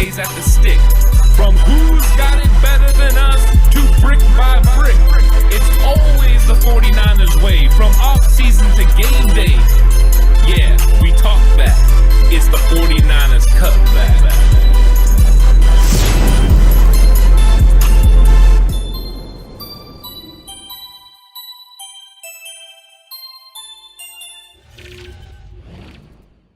days at the stick. From who's got it better than us to brick by brick. It's always the 49ers way, from off-season to game day. Yeah, we talk back. It's the 49ers Cutback.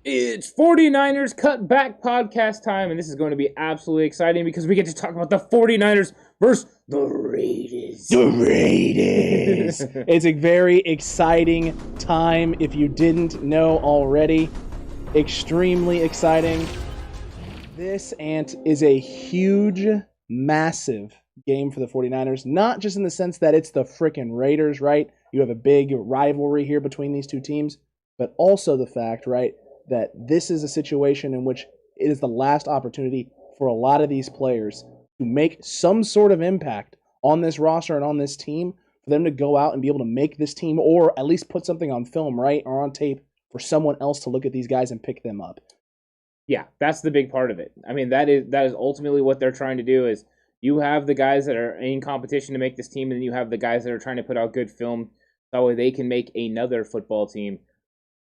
It's 49ers Cutback Podcast time, and this is going to be absolutely exciting because we get to talk about the 49ers versus the Raiders. The Raiders. It's a very exciting time if you didn't know already. Extremely exciting. This, Ant, is a huge, massive game for the 49ers. Not just in the sense that it's the frickin' Raiders, right? You have a big rivalry here between these two teams, but also the fact, right, that this is a situation in which it is the last opportunity for a lot of these players to make some sort of impact on this roster and on this team, for them to go out and be able to make this team, or at least put something on film, right, or on tape for someone else to look at these guys and pick them up. Yeah, that's the big part of it. I mean, that is ultimately what they're trying to do. Is you have the guys that are in competition to make this team, and then you have the guys that are trying to put out good film that way they can make another football team.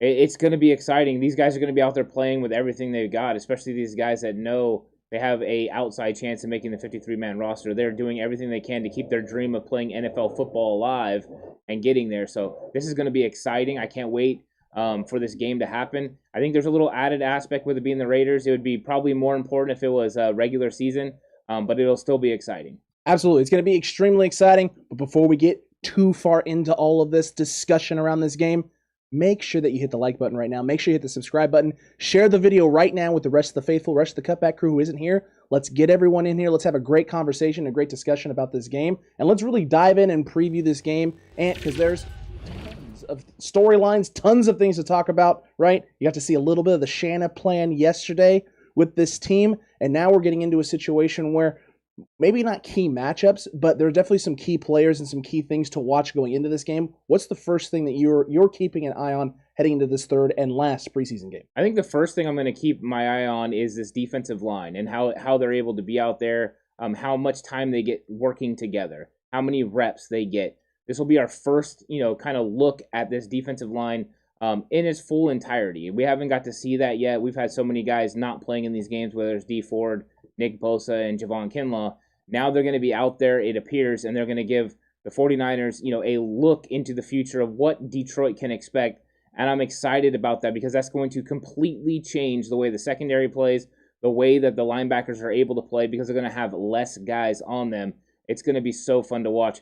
It's going to be exciting. These guys are going to be out there playing with everything they've got, especially these guys that know they have a outside chance of making the 53-man roster. They're doing everything they can to keep their dream of playing NFL football alive and getting there. So this is going to be exciting. I can't wait for this game to happen. I think there's a little added aspect with it being the Raiders. It would be probably more important if it was a regular season, but it'll still be exciting. Absolutely. It's going to be extremely exciting. But before we get too far into all of this discussion around this game, make sure that you hit the like button right now. Make sure you hit the subscribe button. Share the video right now with the rest of the faithful, rest of the Cutback crew who isn't here. Let's get everyone in here. Let's have a great conversation, a great discussion about this game. And let's really dive in and preview this game. And because there's tons of storylines, tons of things to talk about, right? You got to see a little bit of the Shanna plan yesterday with this team. And now we're getting into a situation where maybe not key matchups, but there are definitely some key players and some key things to watch going into this game. What's the first thing that you're keeping an eye on heading into this third and last preseason game? I think the first thing I'm going to keep my eye on is this defensive line and how they're able to be out there, how much time they get working together, how many reps they get. This will be our first, kind of look at this defensive line in its full entirety. We haven't got to see that yet. We've had so many guys not playing in these games, whether it's Dee Ford, Nick Bosa, and Javon Kinlaw. Now they're going to be out there, it appears, and they're going to give the 49ers, a look into the future of what Detroit can expect. And I'm excited about that because that's going to completely change the way the secondary plays, the way that the linebackers are able to play, because they're going to have less guys on them. It's going to be so fun to watch.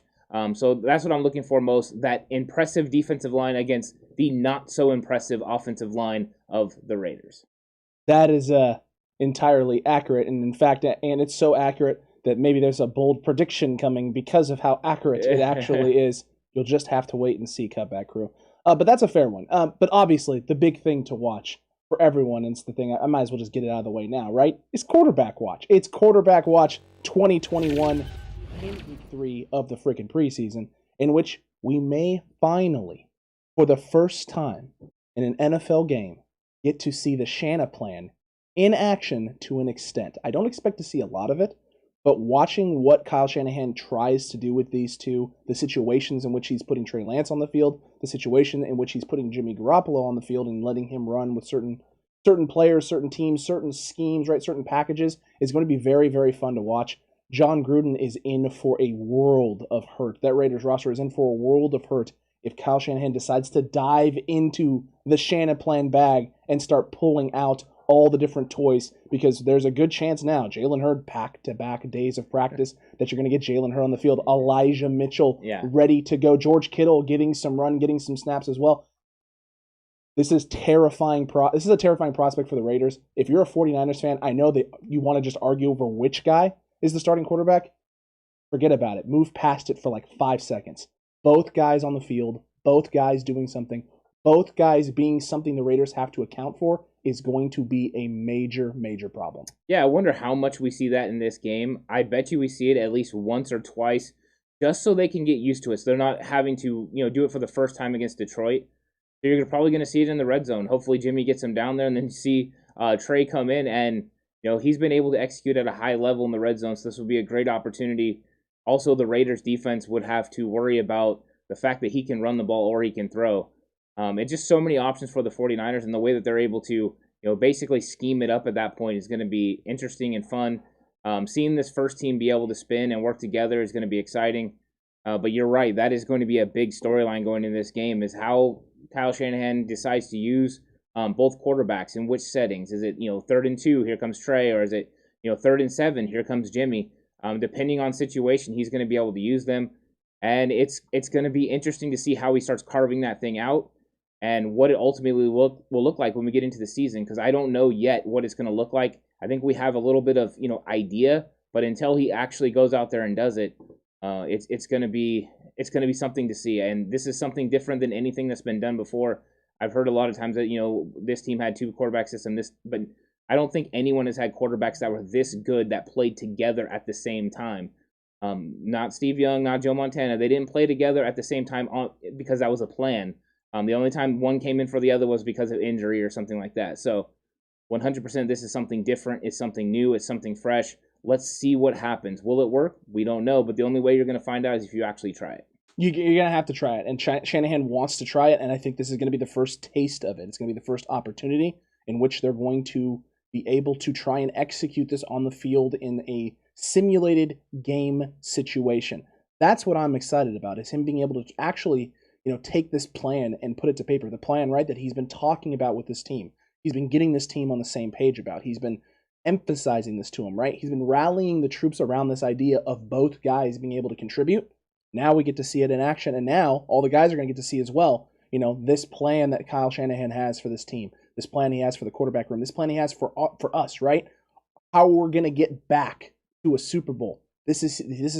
So that's what I'm looking for most, that impressive defensive line against the not-so-impressive offensive line of the Raiders. That is entirely accurate, and in fact, and it's so accurate that maybe there's a bold prediction coming because of how accurate it actually is. You'll just have to wait and see, Cutback crew. But that's a fair one. But obviously, the big thing to watch for everyone, and it's the thing, I might as well just get it out of the way now, right? Is quarterback watch. It's quarterback watch 2021 in week 3 of the freaking preseason, in which we may finally, for the first time in an NFL game, get to see the Shanna plan in action to an extent. I don't expect to see a lot of it, but watching what Kyle Shanahan tries to do with these two, the situations in which he's putting Trey Lance on the field, the situation in which he's putting Jimmy Garoppolo on the field and letting him run with certain players, certain teams, certain schemes, right, certain packages, is going to be very, very fun to watch. John Gruden is in for a world of hurt. That Raiders roster is in for a world of hurt if Kyle Shanahan decides to dive into the Shanna plan bag and start pulling out all the different toys, because there's a good chance now, Jalen Hurd, back-to-back days of practice, that you're going to get Jalen Hurd on the field. Elijah Mitchell ready to go. George Kittle getting some run, getting some snaps as well. This is terrifying. This is a terrifying prospect for the Raiders. If you're a 49ers fan, I know that you want to just argue over which guy is the starting quarterback. Forget about it. Move past it for like 5 seconds. Both guys on the field, both guys doing something, both guys being something the Raiders have to account for is going to be a major, major problem. Yeah, I wonder how much we see that in this game. I bet you we see it at least once or twice, just so they can get used to it. So they're not having to, do it for the first time against Detroit. So you're probably going to see it in the red zone. Hopefully Jimmy gets him down there, and then you see Trey come in and, he's been able to execute at a high level in the red zone, so this will be a great opportunity. Also, the Raiders defense would have to worry about the fact that he can run the ball or he can throw. It's just so many options for the 49ers, and the way that they're able to, basically scheme it up at that point is going to be interesting and fun. Seeing this first team be able to spin and work together is going to be exciting. But you're right, that is going to be a big storyline going into this game, is how Kyle Shanahan decides to use both quarterbacks in which settings. Is it 3rd and 2, here comes Trey, or is it 3rd and 7, here comes Jimmy? Depending on situation, he's going to be able to use them, and it's going to be interesting to see how he starts carving that thing out and what it ultimately will look like when we get into the season, because I don't know yet what it's going to look like. I think we have a little bit of idea, but until he actually goes out there and does it, it's going to be something to see. And this is something different than anything that's been done before. I've heard a lot of times that this team had 2 quarterback system, but I don't think anyone has had quarterbacks that were this good that played together at the same time. Not Steve Young, not Joe Montana. They didn't play together at the same time because that was a plan. The only time one came in for the other was because of injury or something like that. So 100% this is something different. It's something new. It's something fresh. Let's see what happens. Will it work? We don't know, but the only way you're going to find out is if you actually try it. You're going to have to try it, and Shanahan wants to try it, and I think this is going to be the first taste of it. It's going to be the first opportunity in which they're going to be able to try and execute this on the field in a simulated game situation. That's what I'm excited about, is him being able to actually, take this plan and put it to paper. The plan, right, that he's been talking about with this team. He's been getting this team on the same page about. He's been emphasizing this to him, right? He's been rallying the troops around this idea of both guys being able to contribute. Now we get to see it in action, and now all the guys are going to get to see as well, this plan that Kyle Shanahan has for this team, this plan he has for the quarterback room, this plan he has for us, right? How we're going to get back to a Super Bowl. This is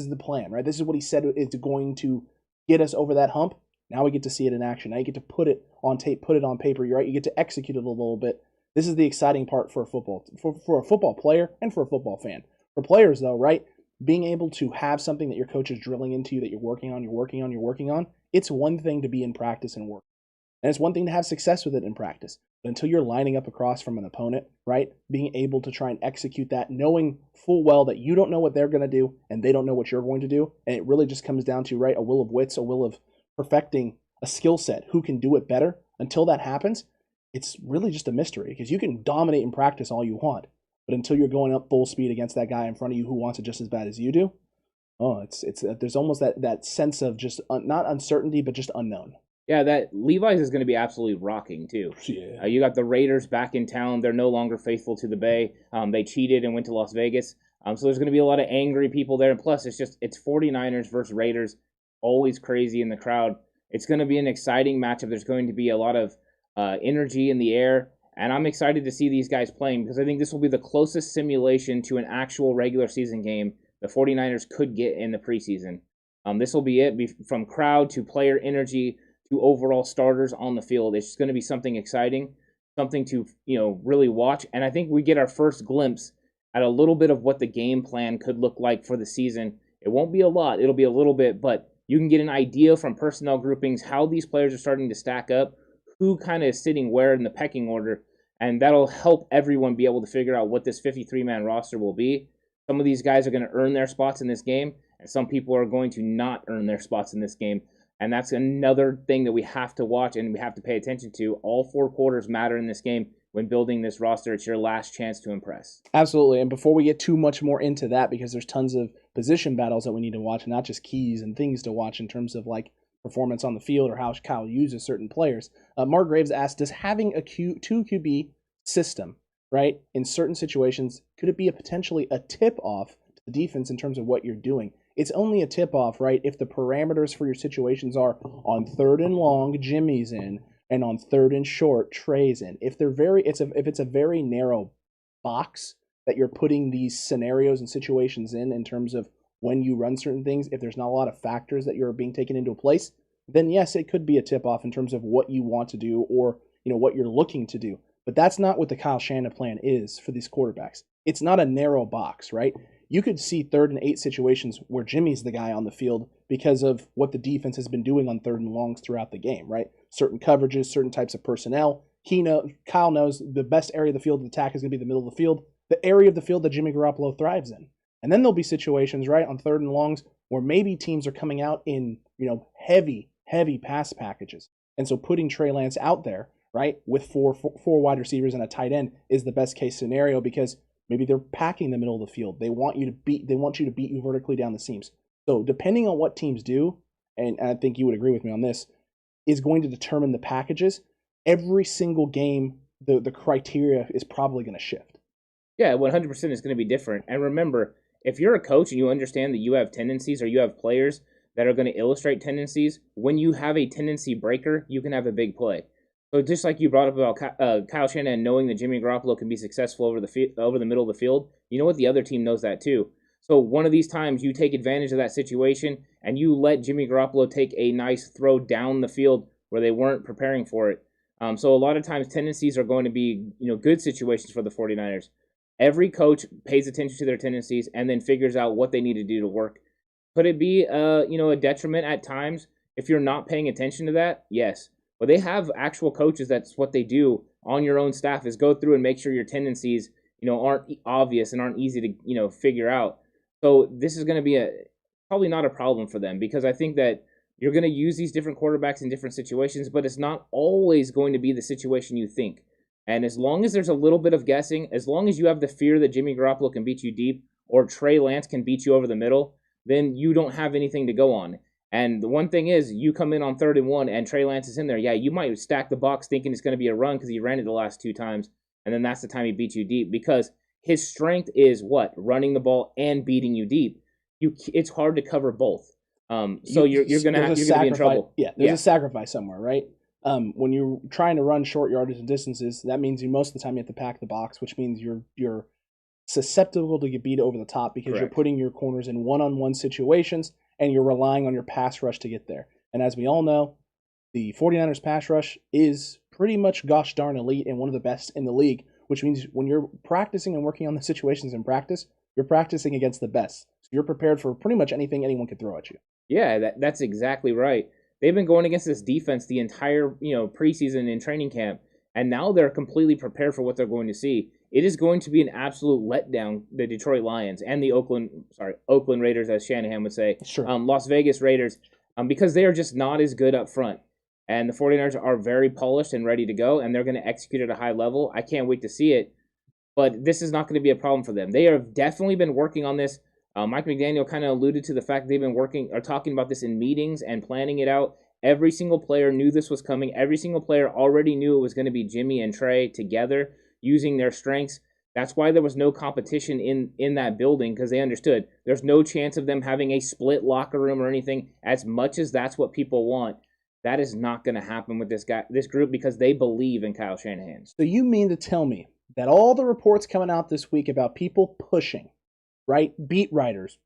the plan, right? This is what he said is going to get us over that hump. Now we get to see it in action. Now you get to put it on tape, put it on paper. You're right. You get to execute it a little bit. This is the exciting part for a football player and for a football fan. For players, though, right? Being able to have something that your coach is drilling into you, that you're working on, it's one thing to be in practice and work. And it's one thing to have success with it in practice. But until you're lining up across from an opponent, right, being able to try and execute that, knowing full well that you don't know what they're going to do and they don't know what you're going to do, and it really just comes down to, right, a will of wits, a will of perfecting a skill set, who can do it better. Until that happens, it's really just a mystery, because you can dominate in practice all you want, but until you're going up full speed against that guy in front of you who wants it just as bad as you do, there's almost that sense of just not uncertainty, but just unknown. Yeah, that Levi's is going to be absolutely rocking too. Yeah. You got the Raiders back in town. They're no longer faithful to the Bay. They cheated and went to Las Vegas. So there's going to be a lot of angry people there. And plus, it's 49ers versus Raiders, always crazy in the crowd. It's going to be an exciting matchup. There's going to be a lot of energy in the air. And I'm excited to see these guys playing, because I think this will be the closest simulation to an actual regular season game the 49ers could get in the preseason. This will be it, from crowd to player energy to overall starters on the field. It's just going to be something exciting, something to really watch. And I think we get our first glimpse at a little bit of what the game plan could look like for the season. It won't be a lot. It'll be a little bit, but you can get an idea from personnel groupings how these players are starting to stack up, who kind of is sitting where in the pecking order, and that'll help everyone be able to figure out what this 53-man roster will be. Some of these guys are going to earn their spots in this game, and some people are going to not earn their spots in this game. And that's another thing that we have to watch and we have to pay attention to. All 4 quarters matter in this game. When building this roster, it's your last chance to impress. Absolutely. And before we get too much more into that, because there's tons of position battles that we need to watch, and not just keys and things to watch in terms of like performance on the field or how Kyle uses certain players. Mark Graves asked, does having a 2 QB system, right, in certain situations, could it be potentially a tip-off to the defense in terms of what you're doing? It's only a tip-off, right, if the parameters for your situations are on 3rd and long, Jimmy's in, and on 3rd and short, Trey's in. If it's a very narrow box that you're putting these scenarios and situations in terms of when you run certain things, if there's not a lot of factors that you're being taken into place, then yes, it could be a tip-off in terms of what you want to do or what you're looking to do. But that's not what the Kyle Shanahan plan is for these quarterbacks. It's not a narrow box, right? You could see 3rd and 8 situations where Jimmy's the guy on the field because of what the defense has been doing on 3rd and longs throughout the game, right? Certain coverages, certain types of personnel. Kyle knows the best area of the field to attack is going to be the middle of the field. the area of the field that Jimmy Garoppolo thrives in. And then there'll be situations, right, on 3rd and longs where maybe teams are coming out in, heavy pass packages. And so putting Trey Lance out there, right, with four wide receivers and a tight end is the best case scenario because maybe they're packing the middle of the field. They want you to beat you vertically down the seams. So depending on what teams do, and I think you would agree with me on this, is going to determine the packages. Every single game, the criteria is probably going to shift. Yeah, 100% is going to be different. And remember, if you're a coach and you understand that you have tendencies or you have players that are going to illustrate tendencies, when you have a tendency breaker, you can have a big play. So just like you brought up about Kyle Shanahan knowing that Jimmy Garoppolo can be successful over the middle of the field, you know what? The other team knows that too. So one of these times you take advantage of that situation and you let Jimmy Garoppolo take a nice throw down the field where they weren't preparing for it. So a lot of times tendencies are going to be, good situations for the 49ers. Every coach pays attention to their tendencies and then figures out what they need to do to work. Could it be, a detriment at times if you're not paying attention to that? Yes. But they have actual coaches. That's what they do on your own staff is go through and make sure your tendencies, aren't obvious and aren't easy to, figure out. So this is going to be probably not a problem for them because I think that you're going to use these different quarterbacks in different situations, but it's not always going to be the situation you think. And as long as there's a little bit of guessing, as long as you have the fear that Jimmy Garoppolo can beat you deep or Trey Lance can beat you over the middle, then you don't have anything to go on. And the one thing is, you come in on 3rd and 1 and Trey Lance is in there. Yeah, you might stack the box thinking it's going to be a run because he ran it the last 2 times, and then that's the time he beats you deep because his strength is what? Running the ball and beating you deep. It's hard to cover both. So you're going to be in trouble. Yeah, there's a sacrifice somewhere, right? When you're trying to run short yardage and distances, that means you most of the time you have to pack the box, which means you're susceptible to get beat over the top because You're putting your corners in one-on-one situations and you're relying on your pass rush to get there. And as we all know, the 49ers pass rush is pretty much gosh darn elite and one of the best in the league, which means when you're practicing and working on the situations in practice, you're practicing against the best. So you're prepared for pretty much anything anyone could throw at you. Yeah, that's exactly right. They've been going against this defense the entire, preseason and training camp, and now they're completely prepared for what they're going to see. It is going to be an absolute letdown, the Detroit Lions and the Oakland Raiders, as Shanahan would say, sure. Las Vegas Raiders, because they are just not as good up front. And the 49ers are very polished and ready to go, and they're going to execute at a high level. I can't wait to see it, but this is not going to be a problem for them. They have definitely been working on this. Mike McDaniel kind of alluded to the fact they've been talking about this in meetings and planning it out. Every single player knew this was coming. Every single player already knew it was going to be Jimmy and Trey together using their strengths. That's why there was no competition in that building because they understood there's no chance of them having a split locker room or anything. As much as that's what people want, that is not going to happen with this group because they believe in Kyle Shanahan. So you mean to tell me that all the reports coming out this week about people pushing, right? Beat writers,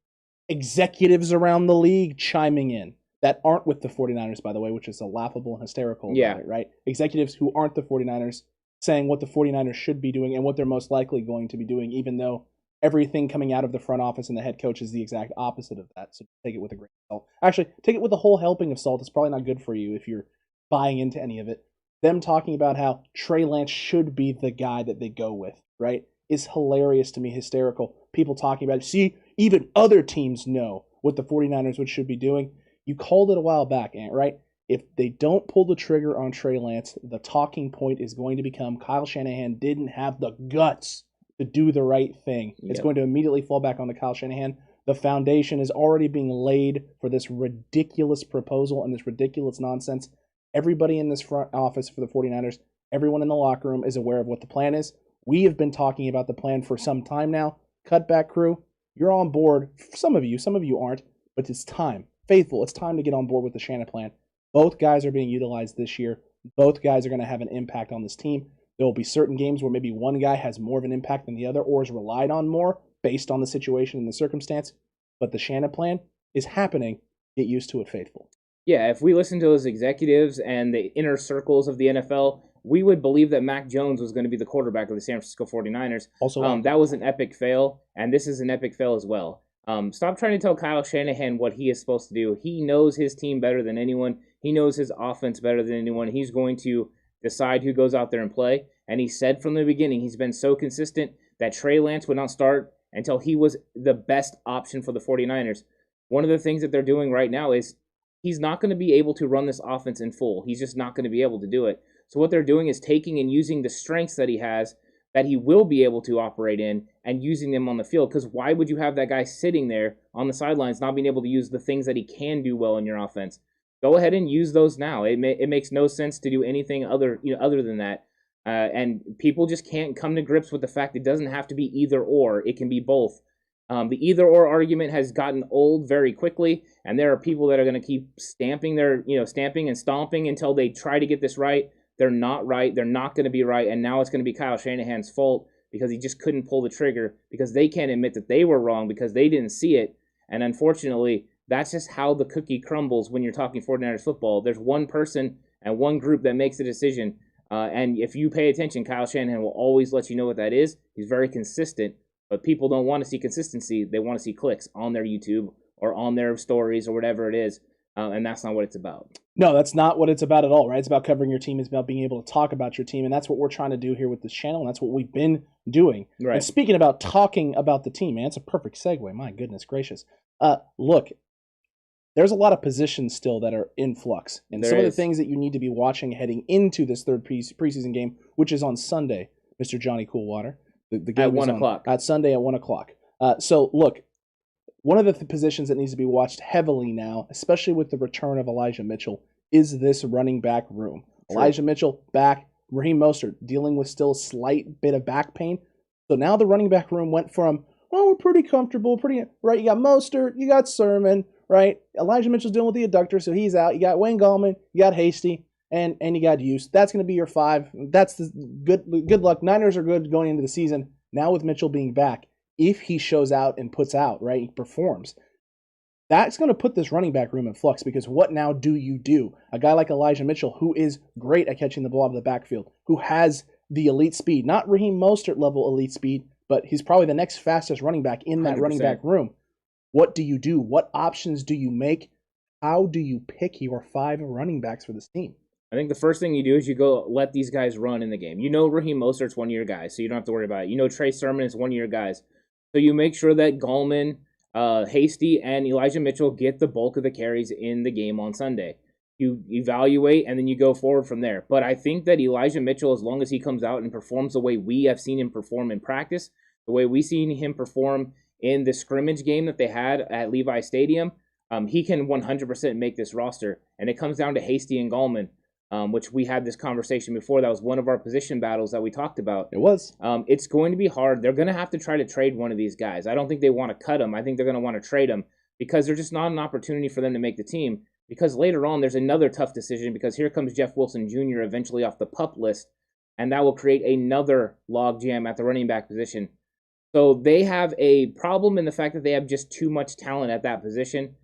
executives around the league chiming in that aren't with the 49ers, by the way, which is a laughable and hysterical about it, right? Executives who aren't the 49ers saying what the 49ers should be doing and what they're most likely going to be doing, even though everything coming out of the front office and the head coach is the exact opposite of that. So take it with a grain of salt. Actually, take it with a whole helping of salt. It's probably not good for you if you're buying into any of it. Them talking about how Trey Lance should be the guy that they go with, right, is hilarious to me, hysterical. People talking about it. See, even other teams know what the 49ers should be doing. You called it a while back, Ant, right? If they don't pull the trigger on Trey Lance, the talking point is going to become Kyle Shanahan didn't have the guts to do the right thing. Yep. It's going to immediately fall back on the Kyle Shanahan. The foundation is already being laid for this ridiculous proposal and this ridiculous nonsense. Everybody in this front office for the 49ers, everyone in the locker room is aware of what the plan is. We have been talking about the plan for some time now. Cutback crew, you're on board. Some of you aren't, but it's time. Faithful, it's time to get on board with the Shanahan plan. Both guys are being utilized this year. Both guys are going to have an impact on this team. There will be certain games where maybe one guy has more of an impact than the other or is relied on more based on the situation and the circumstance. But the Shanahan plan is happening. Get used to it, Faithful. Yeah, if we listen to those executives and the inner circles of the NFL, we would believe that Mac Jones was going to be the quarterback of the San Francisco 49ers. Also, that was an epic fail, and this is an epic fail as well. Stop trying to tell Kyle Shanahan what he is supposed to do. He knows his team better than anyone. He knows his offense better than anyone. He's going to decide who goes out there and play. And he said from the beginning, he's been so consistent that Trey Lance would not start until he was the best option for the 49ers. One of the things that they're doing right now is he's not going to be able to run this offense in full. He's just not going to be able to do it. So what they're doing is taking and using the strengths that he has, that he will be able to operate in, and using them on the field. Because why would you have that guy sitting there on the sidelines not being able to use the things that he can do well in your offense? Go ahead and use those now. It makes no sense to do anything other than that. And people just can't come to grips with the fact it doesn't have to be either or. It can be both. The either or argument has gotten old very quickly, and there are people that are going to keep stamping and stomping until they try to get this right. They're not right. They're not going to be right. And now it's going to be Kyle Shanahan's fault because he just couldn't pull the trigger, because they can't admit that they were wrong because they didn't see it. And unfortunately, that's just how the cookie crumbles when you're talking 49ers football. There's one person and one group that makes the decision. And if you pay attention, Kyle Shanahan will always let you know what that is. He's very consistent, but people don't want to see consistency. They want to see clicks on their YouTube or on their stories or whatever it is. And that's not what it's about. No, that's not what it's about at all, right? It's about covering your team. It's about being able to talk about your team. And that's what we're trying to do here with this channel. And that's what we've been doing. Right. And speaking about talking about the team, man, it's a perfect segue. My goodness gracious. Look, there's a lot of positions still that are in flux. And some of the things that you need to be watching heading into this third preseason game, which is on Sunday, Mr. Johnny Coolwater. The game at 1 o'clock. At Sunday at 1 o'clock. So, look, one of the positions that needs to be watched heavily now, especially with the return of Elijah Mitchell, is this running back room. True. Elijah Mitchell back, Raheem Mostert dealing with still a slight bit of back pain. So now the running back room went from, we're pretty comfortable, right? You got Mostert, you got Sermon, right? Elijah Mitchell's dealing with the adductor, so he's out. You got Wayne Gallman, you got Hasty, and you got Hughes. That's going to be your 5. That's the good luck. Niners are good going into the season. Now with Mitchell being back, if he shows out and puts out, right, he performs, that's going to put this running back room in flux, because what now do you do? A guy like Elijah Mitchell, who is great at catching the ball out of the backfield, who has the elite speed, not Raheem Mostert level elite speed, but he's probably the next fastest running back in that 100%. Running back room. What do you do? What options do you make? How do you pick your 5 running backs for this team? I think the first thing you do is you go let these guys run in the game. You know Raheem Mostert's one of your guys, so you don't have to worry about it. You know Trey Sermon is one of your guys. So you make sure that Gallman, Hasty, and Elijah Mitchell get the bulk of the carries in the game on Sunday. You evaluate, and then you go forward from there. But I think that Elijah Mitchell, as long as he comes out and performs the way we have seen him perform in practice, the way we've seen him perform in the scrimmage game that they had at Levi Stadium, he can 100% make this roster. And it comes down to Hasty and Gallman, which we had this conversation before. That was one of our position battles that we talked about. It was. It's going to be hard. They're going to have to try to trade one of these guys. I don't think they want to cut them. I think they're going to want to trade them, because there's just not an opportunity for them to make the team. Because later on, there's another tough decision, because here comes Jeff Wilson Jr. eventually off the PUP list, and that will create another logjam at the running back position. So they have a problem in the fact that they have just too much talent at that position.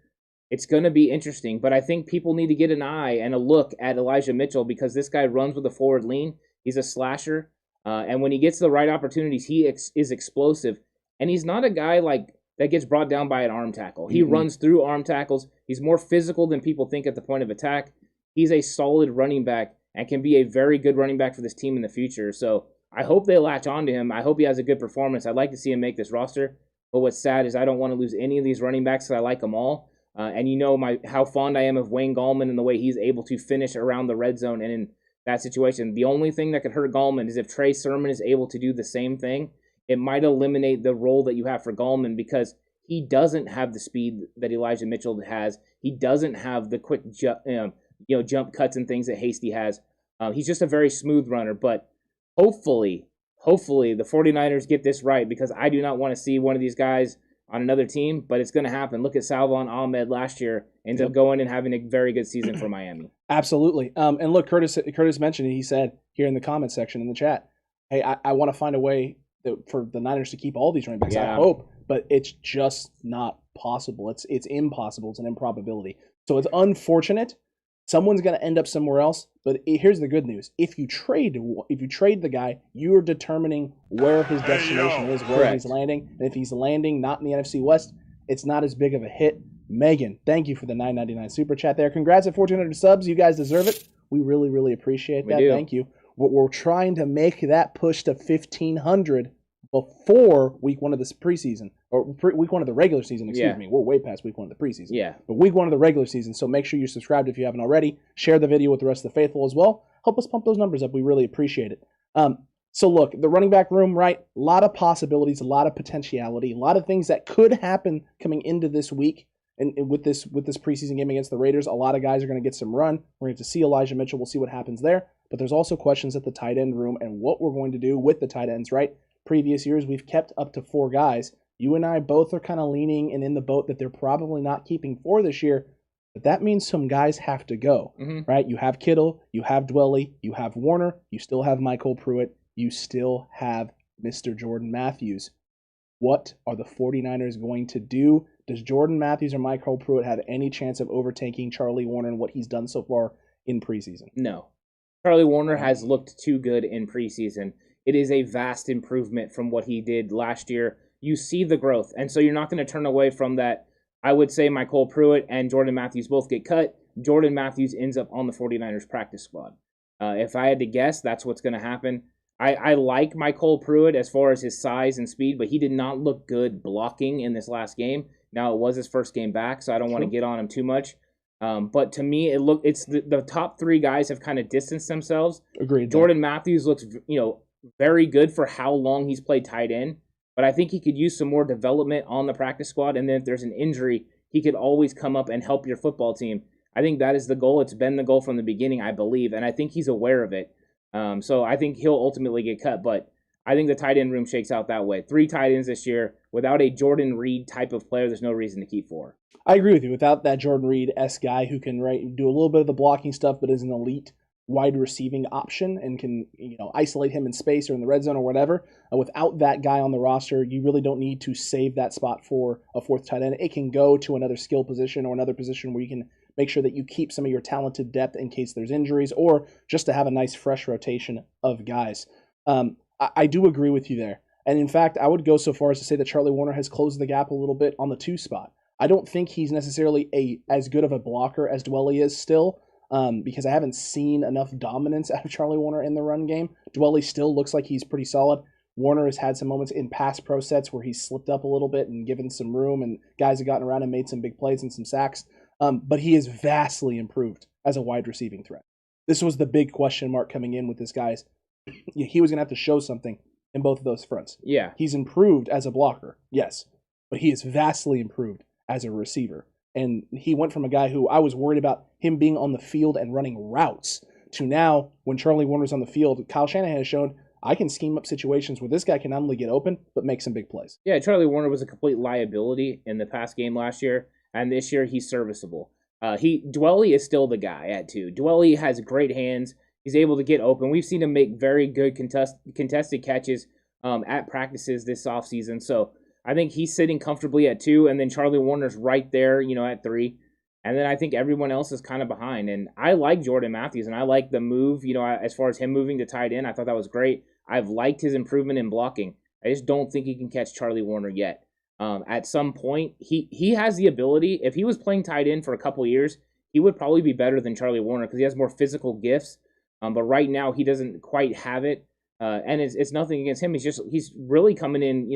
It's going to be interesting, but I think people need to get an eye and a look at Elijah Mitchell, because this guy runs with a forward lean. He's a slasher, and when he gets the right opportunities, he is explosive. And he's not a guy like that gets brought down by an arm tackle. He runs through arm tackles. He's more physical than people think at the point of attack. He's a solid running back and can be a very good running back for this team in the future. So I hope they latch on to him. I hope he has a good performance. I'd like to see him make this roster. But what's sad is I don't want to lose any of these running backs, because I like them all. And you know how fond I am of Wayne Gallman and the way he's able to finish around the red zone. And in that situation, the only thing that could hurt Gallman is if Trey Sermon is able to do the same thing. It might eliminate the role that you have for Gallman, because he doesn't have the speed that Elijah Mitchell has. He doesn't have the quick jump cuts and things that Hasty has. He's just a very smooth runner. But hopefully the 49ers get this right, because I do not want to see one of these guys on another team, but it's going to happen. Look at Salvon Ahmed last year, ended up going and having a very good season for Miami. Absolutely. And look, Curtis mentioned it. He said here in the comment section in the chat, hey, I want to find a way for the Niners to keep all these running backs. Yeah. I hope, but it's just not possible. It's impossible. It's an improbability. So it's unfortunate. Someone's going to end up somewhere else. But here's the good news: if you trade the guy, you are determining where his destination is, where he's landing. And if he's landing not in the NFC West, it's not as big of a hit. Megan, thank you for the $9.99 super chat there. Congrats at 1,400 subs. You guys deserve it. We really, really appreciate that. Thank you. We're trying to make that push to 1,500 before week 1 of this preseason, or week 1 of the regular season, excuse me. We're way past week 1 of the preseason. Yeah. But week 1 of the regular season, so make sure you're subscribed if you haven't already. Share the video with the rest of the faithful as well. Help us pump those numbers up. We really appreciate it. So look, the running back room, right? A lot of possibilities, a lot of potentiality, a lot of things that could happen coming into this week. And with this preseason game against the Raiders, a lot of guys are going to get some run. We're going to see Elijah Mitchell. We'll see what happens there. But there's also questions at the tight end room and what we're going to do with the tight ends, right? Previous years, we've kept up to 4 guys. You and I both are kind of leaning and in the boat that they're probably not keeping 4 this year. But that means some guys have to go, right? You have Kittle, you have Dwelley, you have Warner, you still have Michael Pruitt, you still have Mr. Jordan Matthews. What are the 49ers going to do? Does Jordan Matthews or Michael Pruitt have any chance of overtaking Charlie Warner and what he's done so far in preseason? No. Charlie Warner has looked too good in preseason. It is a vast improvement from what he did last year. You see the growth, and so you're not going to turn away from that. I would say Michael Pruitt and Jordan Matthews both get cut. Jordan Matthews ends up on the 49ers practice squad. If I had to guess, that's what's going to happen. I like Michael Pruitt as far as his size and speed, but he did not look good blocking in this last game. Now, it was his first game back, so I don't want to get on him too much. But to me, it's the top 3 guys have kind of distanced themselves. Agreed. Jordan Matthews looks, very good for how long he's played tight end, but I think he could use some more development on the practice squad, and then if there's an injury, he could always come up and help your football team. I think that is the goal. It's been the goal from the beginning, I believe, and I think he's aware of it. So I think he'll ultimately get cut, but I think the tight end room shakes out that way. 3 tight ends this year. Without a Jordan Reed type of player, there's no reason to keep 4. I agree with you. Without that Jordan Reed-esque guy who can do a little bit of the blocking stuff, but is an elite wide receiving option and can isolate him in space or in the red zone or whatever. Without that guy on the roster, you really don't need to save that spot for a 4th tight end. It can go to another skill position or another position where you can make sure that you keep some of your talented depth in case there's injuries or just to have a nice fresh rotation of guys. I do agree with you there. And in fact, I would go so far as to say that Charlie Warner has closed the gap a little bit on the 2 spot. I don't think he's necessarily as good of a blocker as Dwelley is still, because I haven't seen enough dominance out of Charlie Warner in the run game. Dwelley still looks like he's pretty solid. Warner has had some moments in pass pro sets where he's slipped up a little bit and given some room, and guys have gotten around and made some big plays and some sacks. But he is vastly improved as a wide receiving threat. This was the big question mark coming in with this guy's. He was going to have to show something in both of those fronts. Yeah. He's improved as a blocker, yes, but he is vastly improved as a receiver. And he went from a guy who I was worried about him being on the field and running routes to now, when Charlie Warner's on the field, Kyle Shanahan has shown I can scheme up situations where this guy can not only get open, but make some big plays. Yeah, Charlie Warner was a complete liability in the past game last year, and this year he's serviceable. Dwelley is still the guy at 2. Dwelley has great hands. He's able to get open. We've seen him make very good contested catches at practices this offseason. So I think he's sitting comfortably at 2, and then Charlie Warner's right there, at 3. And then I think everyone else is kind of behind. And I like Jordan Matthews, and I like the move, as far as him moving to tight end. I thought that was great. I've liked his improvement in blocking. I just don't think he can catch Charlie Warner yet. At some point, he has the ability. If he was playing tight end for a couple years, he would probably be better than Charlie Warner because he has more physical gifts. But right now, he doesn't quite have it. And it's nothing against him. He's really coming in,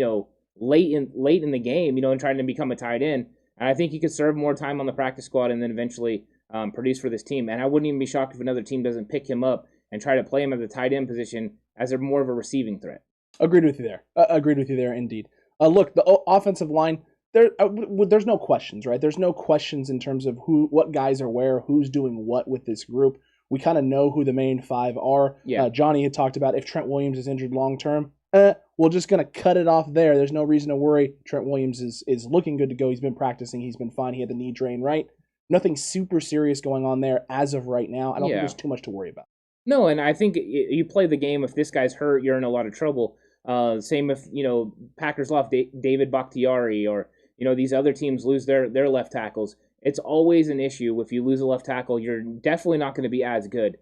late in the game, and trying to become a tight end. And I think he could serve more time on the practice squad and then eventually produce for this team. And I wouldn't even be shocked if another team doesn't pick him up and try to play him at the tight end position as more of a receiving threat. Agreed with you there. Agreed with you there, indeed. Look, the offensive line, there's no questions, right? There's no questions in terms of what guys are where, who's doing what with this group. We kind of know who the main 5 are. Yeah. Johnny had talked about if Trent Williams is injured long-term, we're just going to cut it off there. There's no reason to worry. Trent Williams is looking good to go. He's been practicing. He's been fine. He had the knee drain, right? Nothing super serious going on there as of right now. I don't think there's too much to worry about. No, and I think you play the game. If this guy's hurt, you're in a lot of trouble. Same if, Packers lost David Bakhtiari or, these other teams lose their left tackles. It's always an issue. If you lose a left tackle, you're definitely not going to be as good.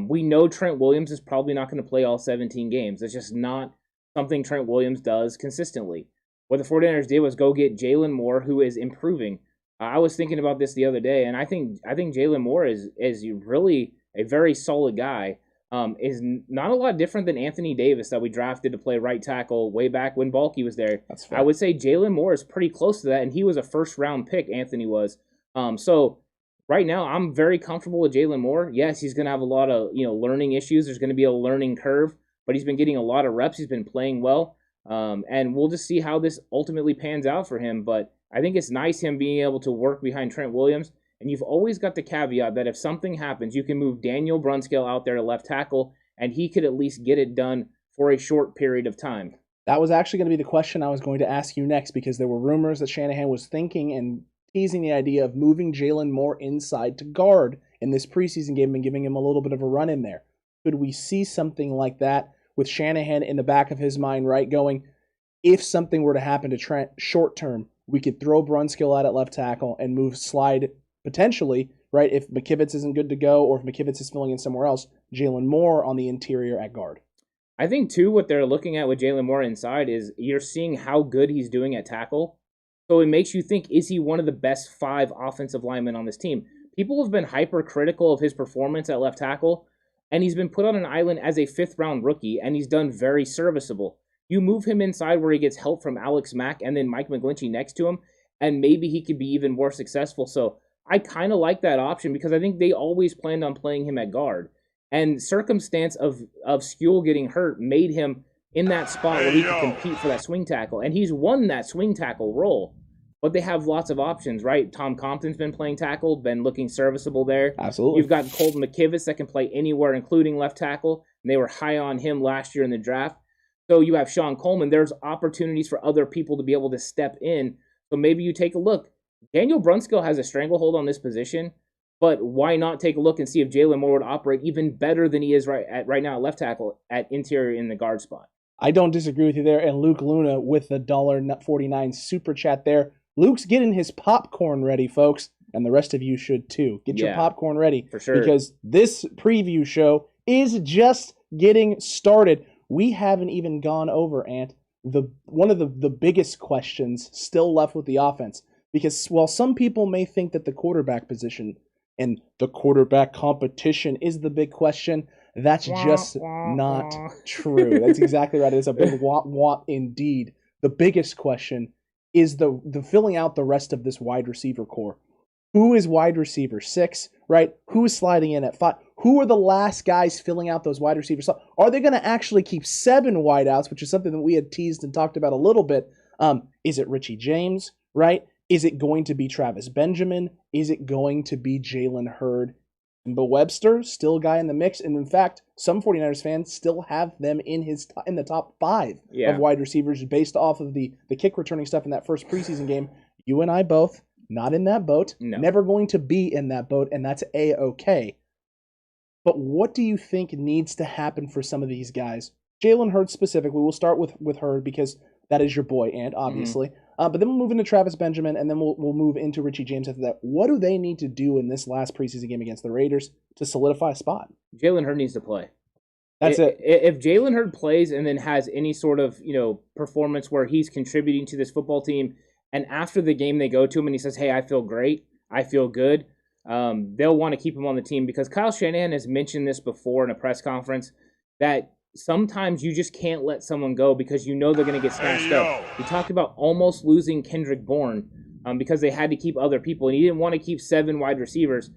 We know Trent Williams is probably not going to play all 17 games. It's just not something Trent Williams does consistently. What the 49ers did was go get Jalen Moore, who is improving. I was thinking about this the other day, and I think Jalen Moore is really a very solid guy. is not a lot different than Anthony Davis that we drafted to play right tackle way back when Balky was there. That's fair. I would say Jalen Moore is pretty close to that, and he was a first-round pick, Anthony was. So right now, I'm very comfortable with Jalen Moore. Yes, he's going to have a lot of learning issues. There's going to be a learning curve, but he's been getting a lot of reps. He's been playing well, and we'll just see how this ultimately pans out for him. But I think it's nice him being able to work behind Trent Williams. And you've always got the caveat that if something happens, you can move Daniel Brunskill out there to left tackle, and he could at least get it done for a short period of time. That was actually going to be the question I was going to ask you next, because there were rumors that Shanahan was thinking and teasing the idea of moving Jalen Moore inside to guard in this preseason game and giving him a little bit of a run in there. Could we see something like that with Shanahan in the back of his mind, right, going, if something were to happen to Trent short term, we could throw Brunskill out at left tackle and move slide potentially, right, if McKivitz isn't good to go or if McKivitz is filling in somewhere else, Jalen Moore on the interior at guard. I think, too, what they're looking at with Jalen Moore inside is you're seeing how good he's doing at tackle. So it makes you think, is he one of the best 5 offensive linemen on this team? People have been hypercritical of his performance at left tackle, and he's been put on an island as a 5th-round rookie, and he's done very serviceable. You move him inside where he gets help from Alex Mack and then Mike McGlinchey next to him, and maybe he could be even more successful. So I kind of like that option because I think they always planned on playing him at guard. And circumstance of Skule getting hurt made him in that spot where he could compete for that swing tackle. And he's won that swing tackle role. But they have lots of options, right? Tom Compton's been playing tackle, been looking serviceable there. Absolutely. You've got Colton McKivitz that can play anywhere, including left tackle. And they were high on him last year in the draft. So you have Sean Coleman. There's opportunities for other people to be able to step in. So maybe you take a look. Daniel Brunskill has a stranglehold on this position, but why not take a look and see if Jalen Moore would operate even better than he is right now at left tackle at interior in the guard spot? I don't disagree with you there. And Luke Luna with the $1.49 super chat there. Luke's getting his popcorn ready, folks, and the rest of you should too. Get your popcorn ready, for sure, because this preview show is just getting started. We haven't even gone over, Ant, one of the biggest questions still left with the offense. Because while some people may think that the quarterback position and the quarterback competition is the big question, that's just not true. That's exactly right. It's a big womp indeed. The biggest question is the filling out the rest of this wide receiver core. Who is wide receiver 6, right? Who is sliding in at 5? Who are the last guys filling out those wide receivers? Are they going to actually keep 7 wideouts, which is something that we had teased and talked about a little bit? Is it Richie James, right? Is it going to be Travis Benjamin? Is it going to be Jalen Hurd? But Webster, still a guy in the mix. And in fact, some 49ers fans still have them in the top 5 of wide receivers based off of the kick returning stuff in that first preseason game. You and I both, not in that boat. No. Never going to be in that boat, and that's A-okay. But what do you think needs to happen for some of these guys? Jalen Hurd specifically. We'll start with Hurd because that is your boy, and obviously. But then we'll move into Travis Benjamin, and then we'll move into Richie James after that. What do they need to do in this last preseason game against the Raiders to solidify a spot? Jalen Hurd needs to play. That's it. If Jalen Hurd plays and then has any sort of performance where he's contributing to this football team, and after the game they go to him and he says, "Hey, I feel great, I feel good," they'll want to keep him on the team because Kyle Shanahan has mentioned this before in a press conference that sometimes you just can't let someone go because you know they're going to get snatched up. He talked about almost losing Kendrick Bourne because they had to keep other people, and he didn't want to keep 7 wide receivers,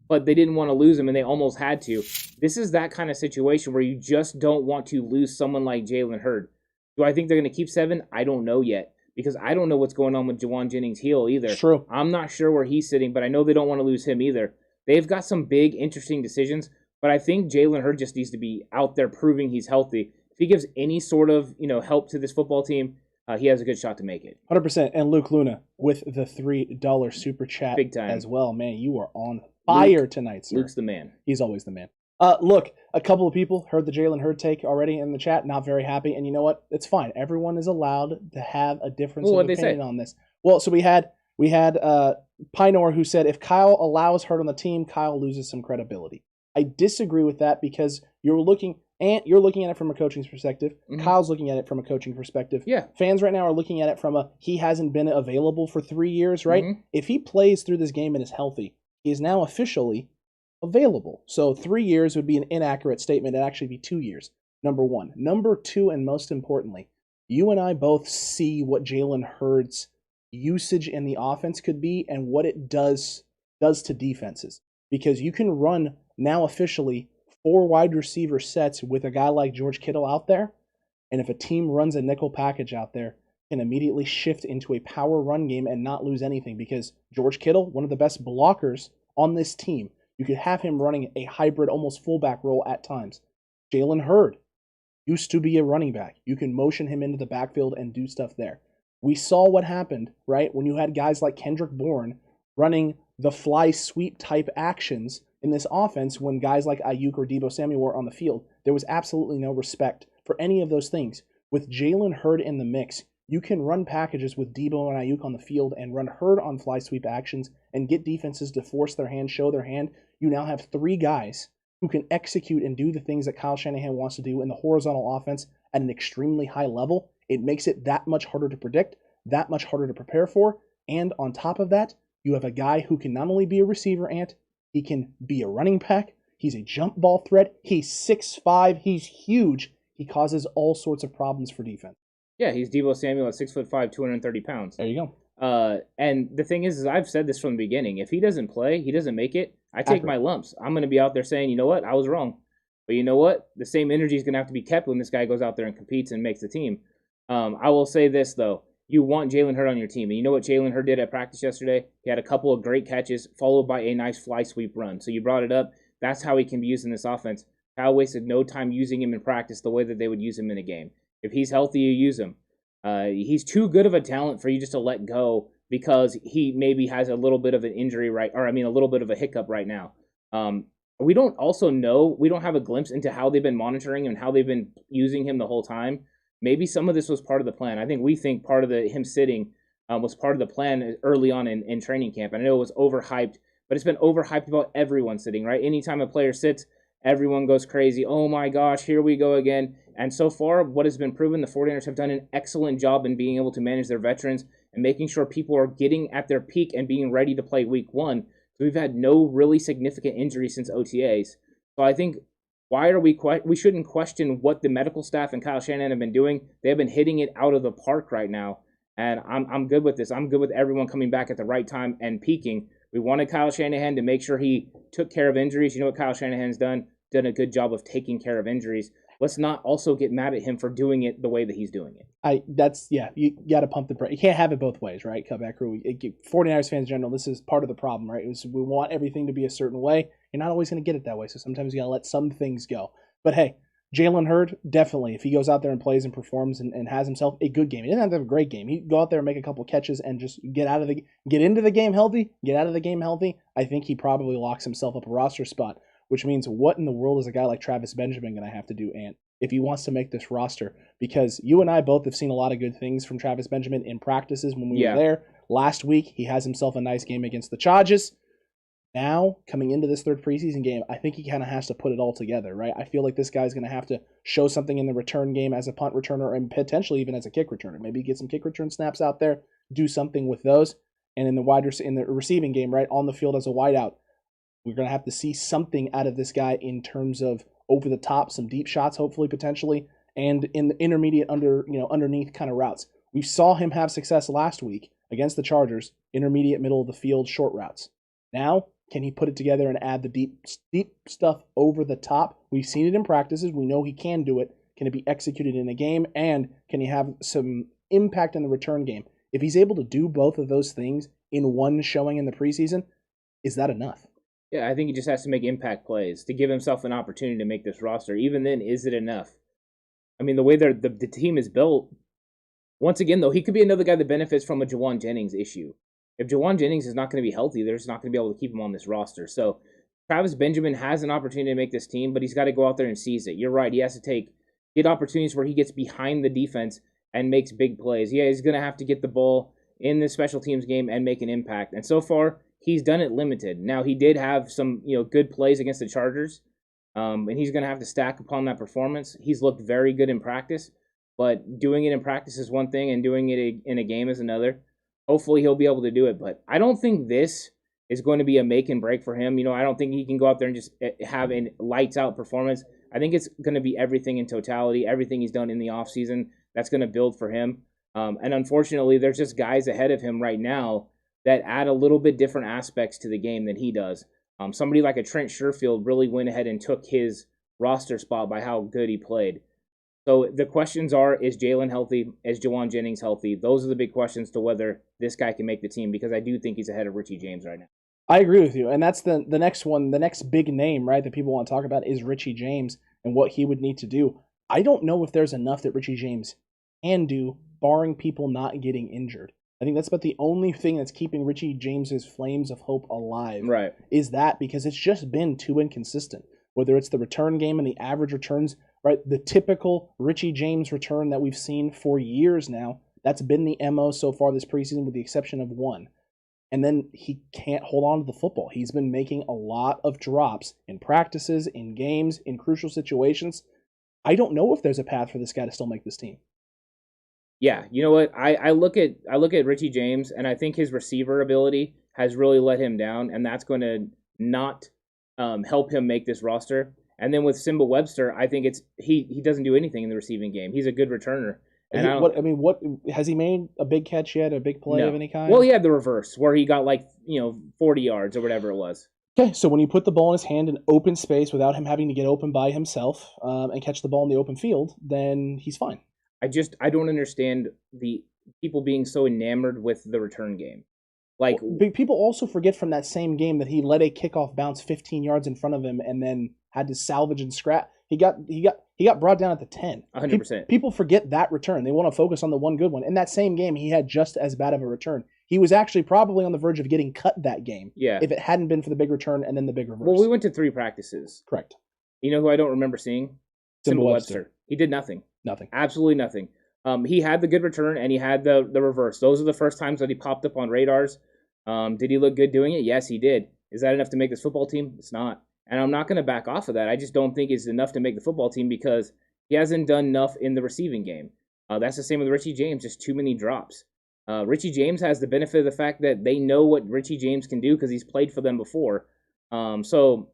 but they didn't want to lose him, and they almost had to. This is that kind of situation where you just don't want to lose someone like Jalen Hurd. Do I think they're going to keep 7? I don't know yet because I don't know what's going on with Juwan Jennings-Hill either. True. I'm not sure where he's sitting, but I know they don't want to lose him either. They've got some big, interesting decisions. But I think Jalen Hurd just needs to be out there proving he's healthy. If he gives any sort of help to this football team, he has a good shot to make it. 100%. And Luke Luna with the $3 super chat Big time. As well. Man, you are on fire tonight, sir. Luke's the man. He's always the man. Look, a couple of people heard the Jalen Hurd take already in the chat. Not very happy. And you know what? It's fine. Everyone is allowed to have a difference of opinion on this. Well, so we had Pinor who said if Kyle allows Hurd on the team, Kyle loses some credibility. I disagree with that because you're looking at it from a coaching perspective. Mm-hmm. Kyle's looking at it from a coaching perspective. Yeah. Fans right now are looking at it from he hasn't been available for 3 years, right? Mm-hmm. If he plays through this game and is healthy, he is now officially available. So 3 years would be an inaccurate statement. It'd actually be 2 years, number one. Number two, and most importantly, you and I both see what Jalen Hurd's usage in the offense could be and what it does to defenses. Because you can run now officially 4 wide receiver sets with a guy like George Kittle out there, and if a team runs a nickel package out there, can immediately shift into a power run game and not lose anything, because George Kittle, one of the best blockers on this team, you could have him running a hybrid, almost fullback role at times. Jalen Hurd used to be a running back. You can motion him into the backfield and do stuff there. We saw what happened, right, when you had guys like Kendrick Bourne running the fly sweep type actions in this offense when guys like Ayuk or Deebo Samuel were on the field. There was absolutely no respect for any of those things. With Jalen Hurd in the mix, you can run packages with Deebo and Ayuk on the field and run Hurd on fly sweep actions and get defenses to force their hand, show their hand. You now have 3 guys who can execute and do the things that Kyle Shanahan wants to do in the horizontal offense at an extremely high level. It makes it that much harder to predict, that much harder to prepare for, and on top of that, you have a guy who can not only be a receiver, Ant, he can be a running back, he's a jump ball threat, he's 6'5", he's huge, he causes all sorts of problems for defense. Yeah, he's Deebo Samuel at 6'5", 230 pounds. There you go. And the thing is I've said this from the beginning. If he doesn't play, he doesn't make it, I take my lumps. I'm going to be out there saying, you know what, I was wrong. But you know what? The same energy is going to have to be kept when this guy goes out there and competes and makes the team. I will say this, though. You want Jalen Hurd on your team. And you know what Jalen Hurd did at practice yesterday? He had a couple of great catches followed by a nice fly sweep run. So you brought it up. That's how he can be used in this offense. Kyle wasted no time using him in practice the way that they would use him in a game. If he's healthy, you use him. He's too good of a talent for you just to let go because he maybe has a little bit of an injury a little bit of a hiccup right now. We don't also know, we don't have a glimpse into how they've been monitoring him and how they've been using him the whole time. Maybe some of this was part of the plan. I think we think part of him sitting was part of the plan early on in training camp. I know it was overhyped, but it's been overhyped about everyone sitting, right? Anytime a player sits, everyone goes crazy. Oh my gosh, here we go again. And so far, what has been proven, the 49ers have done an excellent job in being able to manage their veterans and making sure people are getting at their peak and being ready to play week 1. So we've had no really significant injuries since OTAs. So I think we shouldn't question what the medical staff and Kyle Shanahan have been doing. They have been hitting it out of the park right now. And I'm good with this. I'm good with everyone coming back at the right time and peaking. We wanted Kyle Shanahan to make sure he took care of injuries. You know what Kyle Shanahan's done a good job of taking care of injuries. Let's not also get mad at him for doing it the way that he's doing it. You got to pump the brakes. You can't have it both ways, right? Cutback crew. 49ers fans in general, this is part of the problem, right? We want everything to be a certain way. You're not always going to get it that way, so sometimes you got to let some things go. But hey, Jalen Hurd, definitely, if he goes out there and plays and performs and has himself a good game, he didn't have to have a great game. He'd go out there and make a couple catches and just get into the game healthy, get out of the game healthy. I think he probably locks himself up a roster spot, which means what in the world is a guy like Travis Benjamin going to have to do, Ant, if he wants to make this roster? Because you and I both have seen a lot of good things from Travis Benjamin in practices when we were there. Last week, he has himself a nice game against the Chargers. Now, coming into this third preseason game, I think he kind of has to put it all together, right? I feel like this guy's going to have to show something in the return game as a punt returner and potentially even as a kick returner. Maybe get some kick return snaps out there, do something with those. And in the receiving game, right, on the field as a wideout, we're going to have to see something out of this guy in terms of over the top, some deep shots, hopefully, potentially, and in the intermediate underneath kind of routes. We saw him have success last week against the Chargers, intermediate, middle of the field, short routes. Now, can he put it together and add the deep stuff over the top? We've seen it in practices. We know he can do it. Can it be executed in a game? And can he have some impact in the return game? If he's able to do both of those things in one showing in the preseason, is that enough? Yeah, I think he just has to make impact plays to give himself an opportunity to make this roster. Even then, is it enough? I mean, the way the team is built, once again, though, he could be another guy that benefits from a Jawan Jennings issue. If Jawan Jennings is not going to be healthy, they're just not going to be able to keep him on this roster. So Travis Benjamin has an opportunity to make this team, but he's got to go out there and seize it. You're right. He has to get opportunities where he gets behind the defense and makes big plays. Yeah, he's going to have to get the ball in the special teams game and make an impact. And so far, he's done it limited. Now, he did have some good plays against the Chargers, and he's going to have to stack upon that performance. He's looked very good in practice, but doing it in practice is one thing and doing it in a game is another. Hopefully, he'll be able to do it, but I don't think this is going to be a make and break for him. I don't think he can go out there and just have a lights out performance. I think it's going to be everything in totality, everything he's done in the offseason that's going to build for him. And unfortunately, there's just guys ahead of him right now that add a little bit different aspects to the game than he does. Somebody like a Trent Sherfield really went ahead and took his roster spot by how good he played. So the questions are, is Jalen healthy? Is Jawan Jennings healthy? Those are the big questions to whether this guy can make the team, because I do think he's ahead of Richie James right now. I agree with you. And that's the next one, the next big name, right, that people want to talk about is Richie James and what he would need to do. I don't know if there's enough that Richie James can do, barring people not getting injured. I think that's about the only thing that's keeping Richie James's flames of hope alive. Right. Is that because it's just been too inconsistent. Whether it's the return game and the average returns, right? The typical Richie James return that we've seen for years now, that's been the MO so far this preseason with the exception of one. And then he can't hold on to the football. He's been making a lot of drops in practices, in games, in crucial situations. I don't know if there's a path for this guy to still make this team. Yeah, you know what? I look at Richie James, and I think his receiver ability has really let him down, and that's going to not help him make this roster. And then with Simba Webster, I think he doesn't do anything in the receiving game. He's a good returner. And what has he made a big catch yet? A big play of any kind? Well, he had the reverse where he got 40 yards or whatever it was. Okay, so when you put the ball in his hand in open space without him having to get open by himself and catch the ball in the open field, then he's fine. I don't understand the people being so enamored with the return game. People also forget from that same game that he let a kickoff bounce 15 yards in front of him and then had to salvage and scrap. He got brought down at the 10. 100%. People forget that return. They want to focus on the one good one. In that same game, he had just as bad of a return. He was actually probably on the verge of getting cut that game. Yeah. If it hadn't been for the big return and then the big reverse. Well, we went to 3 practices. Correct. You know who I don't remember seeing? Simba Webster. He did nothing. Nothing. Absolutely nothing. He had the good return and he had the reverse. Those are the first times that he popped up on radars. Did he look good doing it? Yes, he did. Is that enough to make this football team? It's not. And I'm not going to back off of that. I just don't think it's enough to make the football team because he hasn't done enough in the receiving game. That's the same with Richie James, just too many drops. Richie James has the benefit of the fact that they know what Richie James can do because he's played for them before. So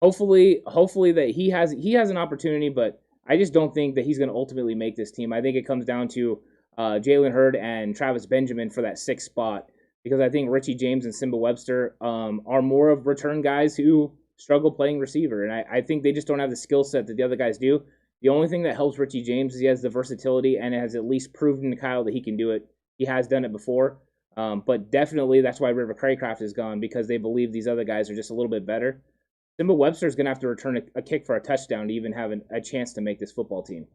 hopefully that he has an opportunity, but I just don't think that he's going to ultimately make this team. I think it comes down to Jalen Hurd and Travis Benjamin for that 6th spot because I think Richie James and Simba Webster are more of return guys who struggle playing receiver, and I think they just don't have the skill set that the other guys do. The only thing that helps Richie James is he has the versatility and has at least proven to Kyle that he can do it. He has done it before, but definitely that's why River Craycraft is gone because they believe these other guys are just a little bit better. Simba Webster is going to have to return a kick for a touchdown to even have a chance to make this football team.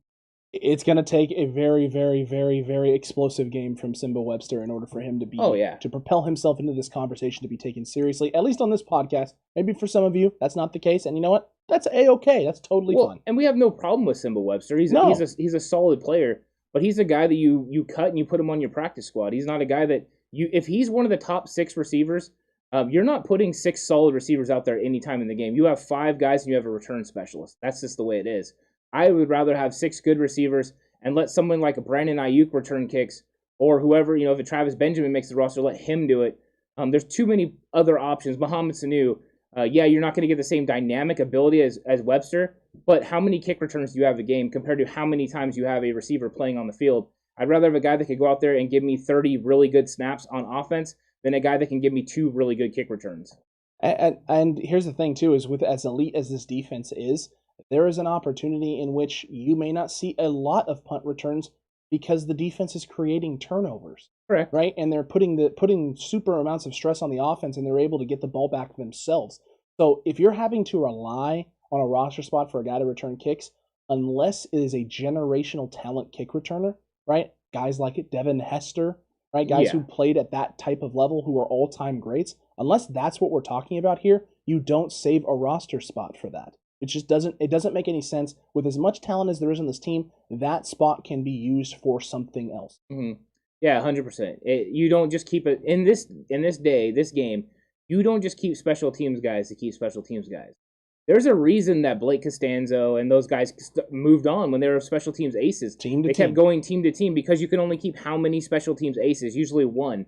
It's going to take a very, very, very, very explosive game from Simba Webster in order for him to to propel himself into this conversation to be taken seriously, at least on this podcast. Maybe for some of you, that's not the case. And you know what? That's A-okay. That's totally fine. And we have no problem with Simba Webster. He's a solid player, but he's a guy that you cut and you put him on your practice squad. He's not a guy that if he's one of the top 6 receivers, you're not putting 6 solid receivers out there any time in the game. You have 5 guys and you have a return specialist. That's just the way it is. I would rather have 6 good receivers and let someone like a Brandon Ayuk return kicks or whoever, if a Travis Benjamin makes the roster, let him do it. There's too many other options. Mohamed Sanu, you're not going to get the same dynamic ability as Webster, but how many kick returns do you have a game compared to how many times you have a receiver playing on the field? I'd rather have a guy that could go out there and give me 30 really good snaps on offense than a guy that can give me 2 really good kick returns. And here's the thing, too, is with as elite as this defense is, there is an opportunity in which you may not see a lot of punt returns because the defense is creating turnovers. Correct. Right? And they're putting super amounts of stress on the offense, and they're able to get the ball back themselves. So if you're having to rely on a roster spot for a guy to return kicks, unless it is a generational talent kick returner, right? Guys like it, Devin Hester, right? Guys who played at that type of level who are all-time greats. Unless that's what we're talking about here, you don't save a roster spot for that. It just doesn't make any sense. With as much talent as there is on this team, that spot can be used for something else. Mm-hmm. Yeah, 100%. You don't just keep it in this game. You don't just keep special teams guys to keep special teams guys. There's a reason that Blake Costanzo and those guys moved on when they were special teams aces. They kept going team to team because you can only keep how many special teams aces? Usually 1.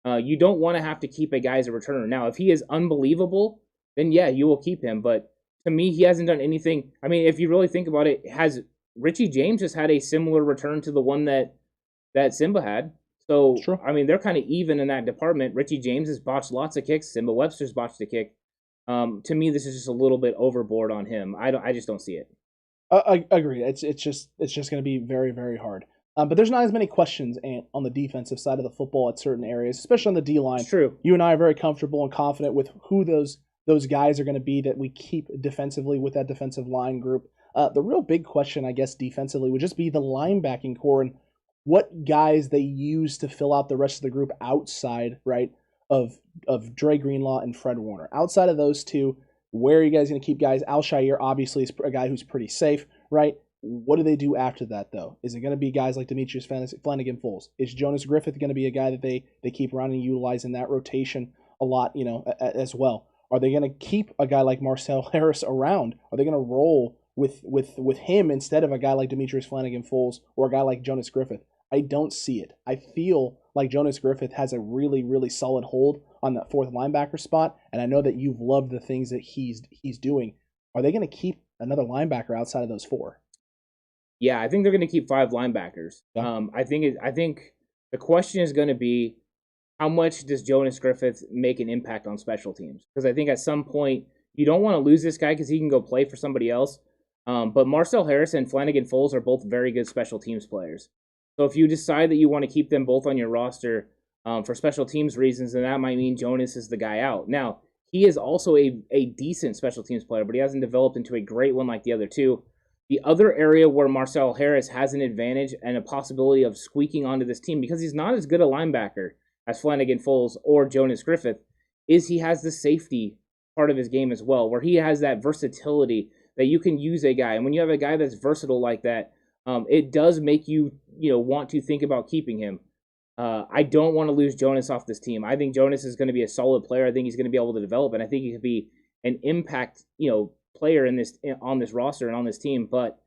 You don't want to have to keep a guy as a returner. Now, if he is unbelievable, then yeah, you will keep him. But to me, he hasn't done anything. I mean, if you really think about it, has Richie James just had a similar return to the one that Simba had? So, True. I mean, they're kind of even in that department. Richie James has botched lots of kicks. Simba Webster's botched a kick. To me, this is just a little bit overboard on him. I just don't see it. I agree. It's just going to be very, very hard. But there's not as many questions on the defensive side of the football at certain areas, especially on the D line. True. You and I are very comfortable and confident with who those guys are going to be that we keep defensively with that defensive line group. The real big question, I guess, defensively would just be the linebacking core and what guys they use to fill out the rest of the group outside, right, of Dre Greenlaw and Fred Warner. Outside of those two, where are you guys going to keep guys? Al-Shaair obviously is a guy who's pretty safe, right? What do they do after that, though? Is it going to be guys like Demetrius Flanagan-Fowles? Is Jonas Griffith going to be a guy that they keep around and utilize in that rotation a lot, as well? Are they going to keep a guy like Marcel Harris around? Are they going to roll with him instead of a guy like Demetrius Flanagan-Fowles or a guy like Jonas Griffith? I don't see it. I feel like Jonas Griffith has a really, really solid hold on that fourth linebacker spot, and I know that you've loved the things that he's doing. Are they going to keep another linebacker outside of those four? Yeah, I think they're going to keep 5 linebackers. Yeah. I think the question is going to be, how much does Jonas Griffith make an impact on special teams? Because I think at some point you don't want to lose this guy because he can go play for somebody else. But Marcel Harris and Flanagan-Fowles are both very good special teams players. So if you decide that you want to keep them both on your roster for special teams reasons, then that might mean Jonas is the guy out. Now, he is also a decent special teams player, but he hasn't developed into a great one like the other two. The other area where Marcel Harris has an advantage and a possibility of squeaking onto this team, because he's not as good a linebacker as Flanagan-Fowles or Jonas Griffith, is he has the safety part of his game as well, where he has that versatility that you can use a guy. And when you have a guy that's versatile like that, it does make you, want to think about keeping him. I don't want to lose Jonas off this team. I think Jonas is going to be a solid player. I think he's going to be able to develop, and I think he could be an impact, player on this roster and on this team. But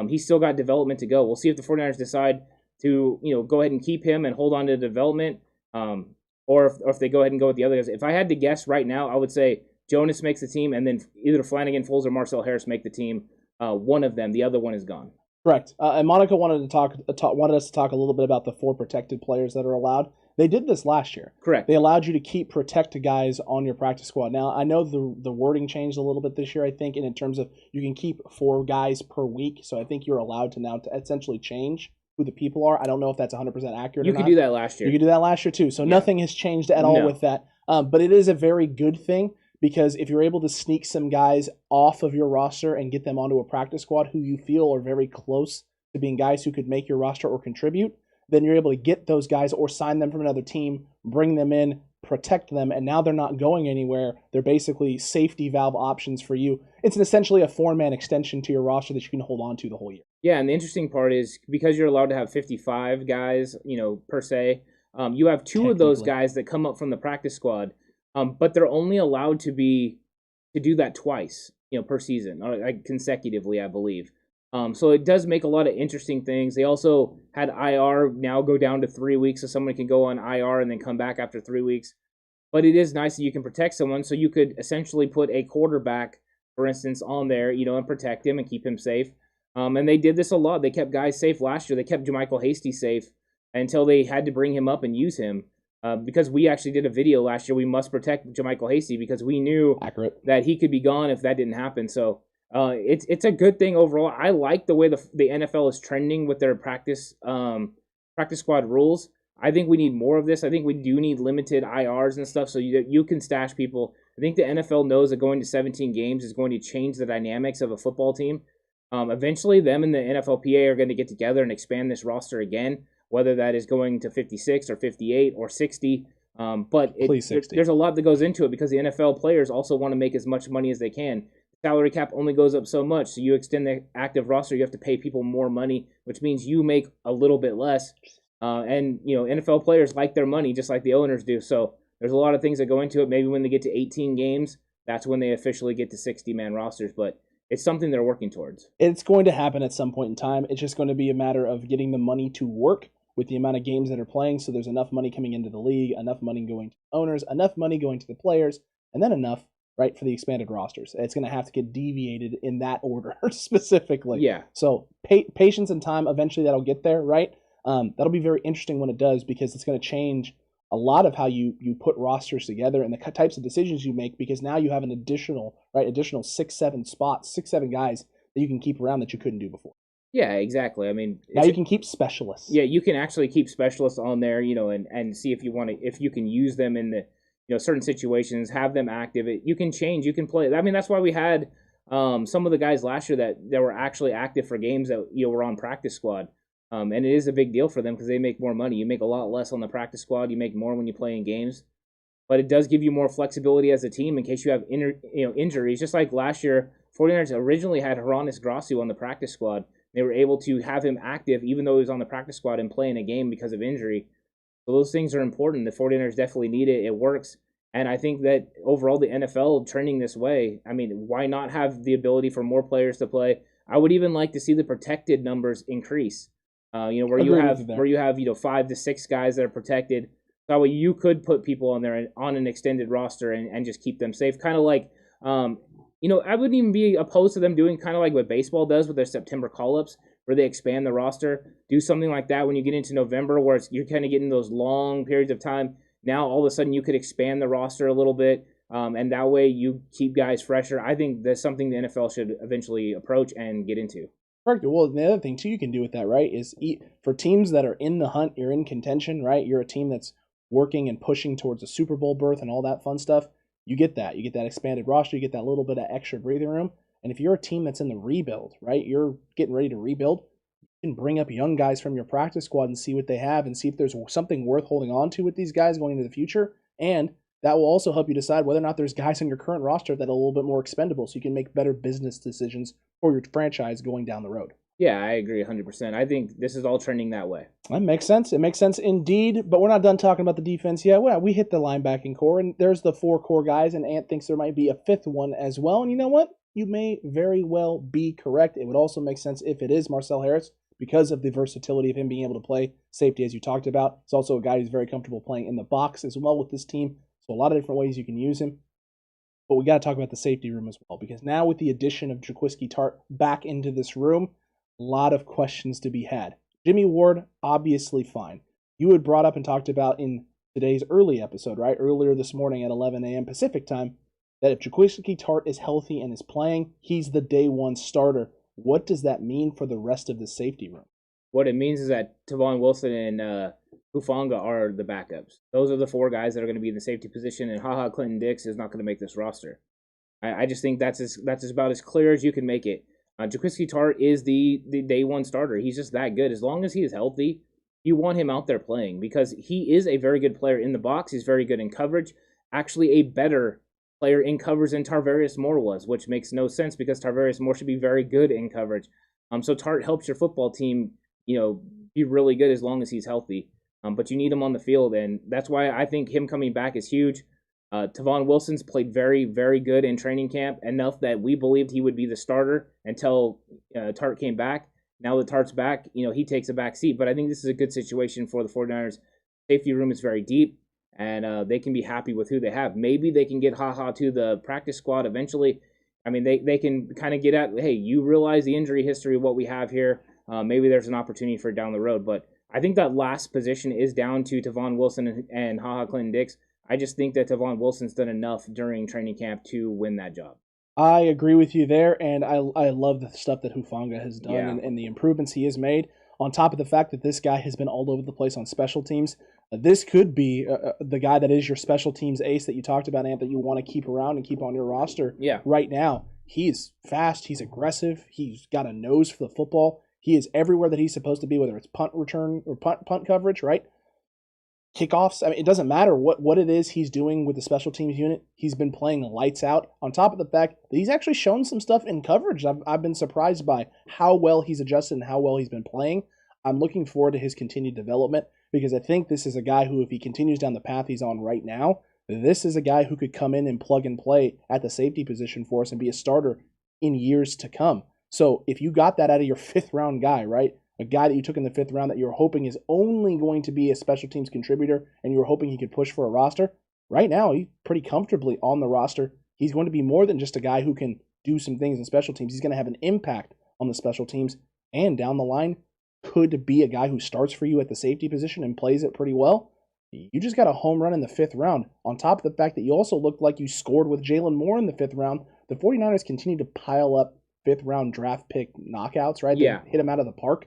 he's still got development to go. We'll see if the 49ers decide to, go ahead and keep him and hold on to development, or if they go ahead and go with the other guys. If I had to guess right now, I would say Jonas makes the team, and then either Flanagan-Fowles or Marcel Harris make the team. One of them, the other one is gone. Correct. And Monica wanted us to talk a little bit about the 4 protected players that are allowed. They did this last year. Correct. They allowed you to keep protected guys on your practice squad. Now, I know the wording changed a little bit this year, I think, and in terms of you can keep 4 guys per week. So I think you're allowed to now to essentially change who the people are. I don't know if that's 100% accurate or not. You could do that last year. You could do that last year too. So nothing has changed at all with that. But it is a very good thing, because if you're able to sneak some guys off of your roster and get them onto a practice squad who you feel are very close to being guys who could make your roster or contribute, then you're able to get those guys or sign them from another team, bring them in, protect them, and now they're not going anywhere. They're basically safety valve options for you. It's essentially a 4-man extension to your roster that you can hold on to the whole year. Yeah, and the interesting part is, because you're allowed to have 55 guys, per se, you have 2 of those guys that come up from the practice squad, but they're only allowed to do that twice, per season, or consecutively, I believe. So it does make a lot of interesting things. They also had IR now go down to 3 weeks, so someone can go on IR and then come back after 3 weeks. But it is nice that you can protect someone, so you could essentially put a quarterback, for instance, on there, and protect him and keep him safe. And they did this a lot. They kept guys safe last year. They kept JaMychal Hasty safe until they had to bring him up and use him. Because we actually did a video last year. We must protect JaMychal Hasty because we knew that he could be gone if that didn't happen. So it's a good thing overall. I like the way the NFL is trending with their practice squad rules. I think we need more of this. I think we do need limited IRs and stuff so you can stash people. I think the NFL knows that going to 17 games is going to change the dynamics of a football team. Eventually, them and the NFLPA are going to get together and expand this roster again, whether that is going to 56 or 58 or 60. But 60. There's a lot that goes into it because the NFL players also want to make as much money as they can. Salary cap only goes up so much, so you extend the active roster, you have to pay people more money, which means you make a little bit less. And NFL players like their money just like the owners do. So there's a lot of things that go into it. Maybe when they get to 18 games, that's when they officially get to 60-man rosters. But it's something they're working towards. It's going to happen at some point in time. It's just going to be a matter of getting the money to work with the amount of games that are playing, so there's enough money coming into the league, enough money going to owners, enough money going to the players, and then enough, right, for the expanded rosters. It's going to have to get deviated in that order specifically. Yeah. So patience and time, eventually that'll get there, right? That'll be very interesting when it does, because it's going to change a lot of how you put rosters together and the types of decisions you make, because now you have an additional 6-7 spots, 6-7 guys that you can keep around that you couldn't do before. Yeah, exactly. I mean, now you can keep specialists. Yeah, you can actually keep specialists on there, and see if you can use them in the certain situations, have them active. You can change, you can play. I mean, that's why we had some of the guys last year that were actually active for games that were on practice squad. And it is a big deal for them because they make more money. You make a lot less on the practice squad. You make more when you play in games. But it does give you more flexibility as a team in case you have injuries. Just like last year, 49ers originally had Hronis Grasu on the practice squad. They were able to have him active even though he was on the practice squad and play in a game because of injury. So those things are important. The 49ers definitely need it. It works. And I think that overall the NFL trending this way, I mean, why not have the ability for more players to play? I would even like to see the protected numbers increase. Where you have 5 to 6 guys that are protected. That way you could put people on there on an extended roster and just keep them safe. Kind of like, I wouldn't even be opposed to them doing kind of like what baseball does with their September call-ups, where they expand the roster. Do something like that when you get into November, where you're kind of getting those long periods of time. Now all of a sudden you could expand the roster a little bit, and that way you keep guys fresher. I think that's something the NFL should eventually approach and get into. Correct. Well, the other thing, too, you can do with that, right, is for teams that are in the hunt, you're in contention, right? You're a team that's working and pushing towards a Super Bowl berth and all that fun stuff. You get that. You get that expanded roster. You get that little bit of extra breathing room. And if you're a team that's in the rebuild, right, you're getting ready to rebuild, you can bring up young guys from your practice squad and see what they have and see if there's something worth holding on to with these guys going into the future. And that will also help you decide whether or not there's guys on your current roster that are a little bit more expendable, so you can make better business decisions for your franchise going down the road. Yeah, I agree 100%. I think this is all trending that way. That makes sense. It makes sense indeed, but we're not done talking about the defense yet. Well, we hit the linebacking core, and there's the 4 core guys, and Ant thinks there might be a 5th one as well. And you know what? You may very well be correct. It would also make sense if it is Marcel Harris, because of the versatility of him being able to play safety, as you talked about. It's also a guy who's very comfortable playing in the box as well with this team. So a lot of different ways you can use him. But we got to talk about the safety room as well, because now with the addition of Jaquiski Tartt back into this room, a lot of questions to be had. Jimmy Ward, obviously fine. You had brought up and talked about in today's early episode, right, earlier this morning at 11 a.m. Pacific time, that if Jaquiski Tartt is healthy and is playing, he's the day one starter. What does that mean for the rest of the safety room? What it means is that Tavon Wilson and Hufanga are the backups. Those are the 4 guys that are going to be in the safety position, and Clinton Dix is not going to make this roster. I just think that's about as clear as you can make it. Jaquiski Tartt is the day one starter. He's just that good. As long as he is healthy, you want him out there playing, because he is a very good player in the box. He's very good in coverage. Actually, a better player in coverage than Tarvarius Moore was, which makes no sense because Tarvarius Moore should be very good in coverage. So Tartt helps your football team, be really good as long as he's healthy. But you need him on the field, and that's why I think him coming back is huge. Tavon Wilson's played very, very good in training camp, enough that we believed he would be the starter until Tartt came back. Now that Tartt's back, he takes a back seat. But I think this is a good situation for the 49ers. Safety room is very deep, and they can be happy with who they have. Maybe they can get to the practice squad eventually. I mean, they can kind of get at, hey, you realize the injury history of what we have here. Maybe there's an opportunity for down the road. But I think that last position is down to Tavon Wilson and Clinton Dix. I just think that Tavon Wilson's done enough during training camp to win that job. I agree with you there, and I love the stuff that Hufanga has done and the improvements he has made, on top of the fact that this guy has been all over the place on special teams. This could be the guy that is your special teams ace that you talked about, Ant, that you want to keep around and keep on your roster right now. He's fast, he's aggressive, he's got a nose for the football. He is everywhere that he's supposed to be, whether it's punt return or punt coverage, right? Kickoffs, I mean, it doesn't matter what it is he's doing with the special teams unit. He's been playing lights out, on top of the fact that he's actually shown some stuff in coverage. I've been surprised by how well he's adjusted and how well he's been playing. I'm looking forward to his continued development, because I think this is a guy who, if he continues down the path he's on right now, this is a guy who could come in and plug and play at the safety position for us and be a starter in years to come. So if you got that out of your 5th round guy, right, a guy that you took in the 5th round that you're hoping is only going to be a special teams contributor and you were hoping he could push for a roster, right now he's pretty comfortably on the roster. He's going to be more than just a guy who can do some things in special teams. He's going to have an impact on the special teams, and down the line could be a guy who starts for you at the safety position and plays it pretty well. You just got a home run in the 5th round. On top of the fact that you also looked like you scored with Jalen Moore in the 5th round, the 49ers continue to pile up 5th round draft pick knockouts, right? They hit them out of the park.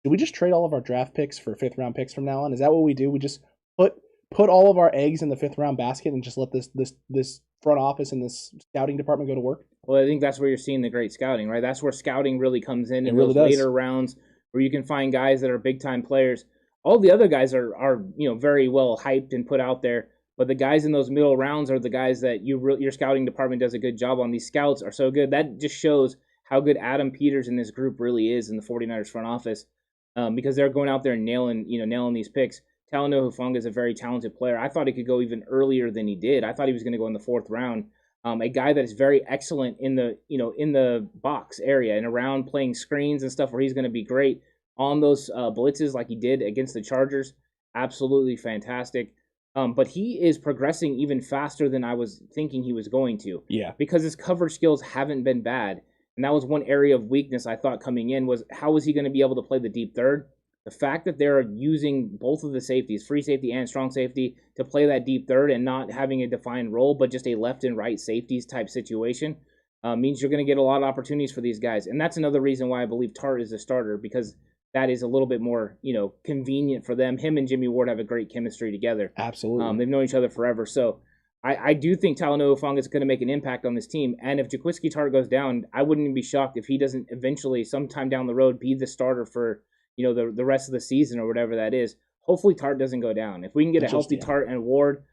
Do we just trade all of our draft picks for 5th round picks from now on? Is that what we do? We just put all of our eggs in the 5th round basket and just let this front office and this scouting department go to work? Well, I think that's where you're seeing the great scouting, right? That's where scouting really comes in really those does. later rounds where you can find guys that are big-time players. All the other guys are very well hyped and put out there, but the guys in those middle rounds are the guys that your scouting department does a good job on. These scouts are so good. That just shows how good Adam Peters and this group really is in the 49ers front office, because they're going out there and nailing these picks. Talanoa Hufanga is a very talented player. I thought he could go even earlier than he did. I thought he was going to go in the 4th round. A guy that is very excellent in the box area and around playing screens and stuff, where he's going to be great on those blitzes like he did against the Chargers. Absolutely fantastic. But he is progressing even faster than I was thinking he was going to. Yeah. Because his coverage skills haven't been bad. And that was one area of weakness I thought coming in, was how was he going to be able to play the deep third? The fact that they're using both of the safeties, free safety and strong safety, to play that deep third and not having a defined role, but just a left and right safeties type situation, means you're going to get a lot of opportunities for these guys. And that's another reason why I believe Tart is a starter, because that is a little bit more, convenient for them. Him and Jimmy Ward have a great chemistry together. Absolutely. They've known each other forever. So I do think Talanoa Hufanga is going to make an impact on this team. And if Jaquiski Tart goes down, I wouldn't even be shocked if he doesn't eventually, sometime down the road, be the starter for, the rest of the season or whatever that is. Hopefully Tart doesn't go down. If we can get a healthy Tart and Ward,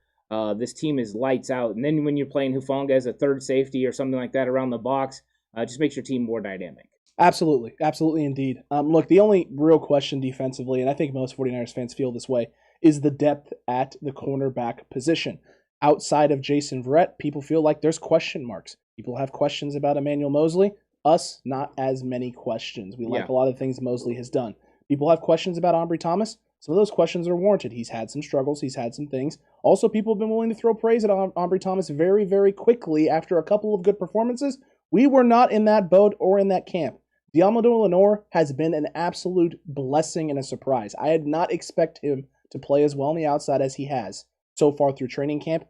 this team is lights out. And then when you're playing Hufanga as a third safety or something like that around the box, just makes your team more dynamic. Absolutely. Absolutely indeed. Look, the only real question defensively, and I think most 49ers fans feel this way, is the depth at the cornerback position. Outside of Jason Verrett, people feel like there's question marks. People have questions about Emmanuel Moseley. Us, not as many questions. We like a lot of things Moseley has done. People have questions about Ambry Thomas. Some of those questions are warranted. He's had some struggles. He's had some things. Also, people have been willing to throw praise at Ambry Thomas very, very quickly after a couple of good performances. We were not in that boat or in that camp. Diamador Lenore has been an absolute blessing and a surprise. I had not expected him to play as well on the outside as he has so far through training camp.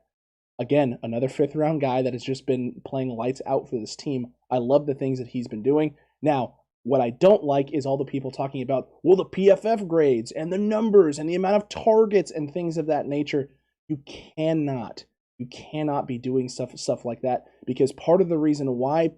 Again, another 5th round guy that has just been playing lights out for this team. I love the things that he's been doing. Now, what I don't like is all the people talking about, the PFF grades and the numbers and the amount of targets and things of that nature. You cannot be doing stuff like that, because part of the reason why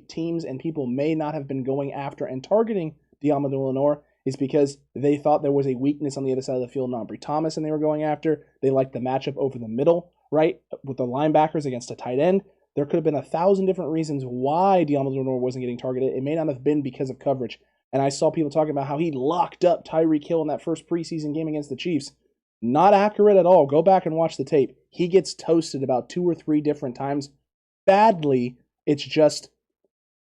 teams and people may not have been going after and targeting Diamador Lenore is because they thought there was a weakness on the other side of the field in Ambry Thomas, and they were going after. They liked the matchup over the middle, right, with the linebackers against a tight end. There could have been 1,000 different reasons why Diamador Lenore wasn't getting targeted. It may not have been because of coverage. And I saw people talking about how he locked up Tyreek Hill in that first preseason game against the Chiefs. Not accurate at all. Go back and watch the tape. He gets toasted about 2 or 3 different times. Badly, it's just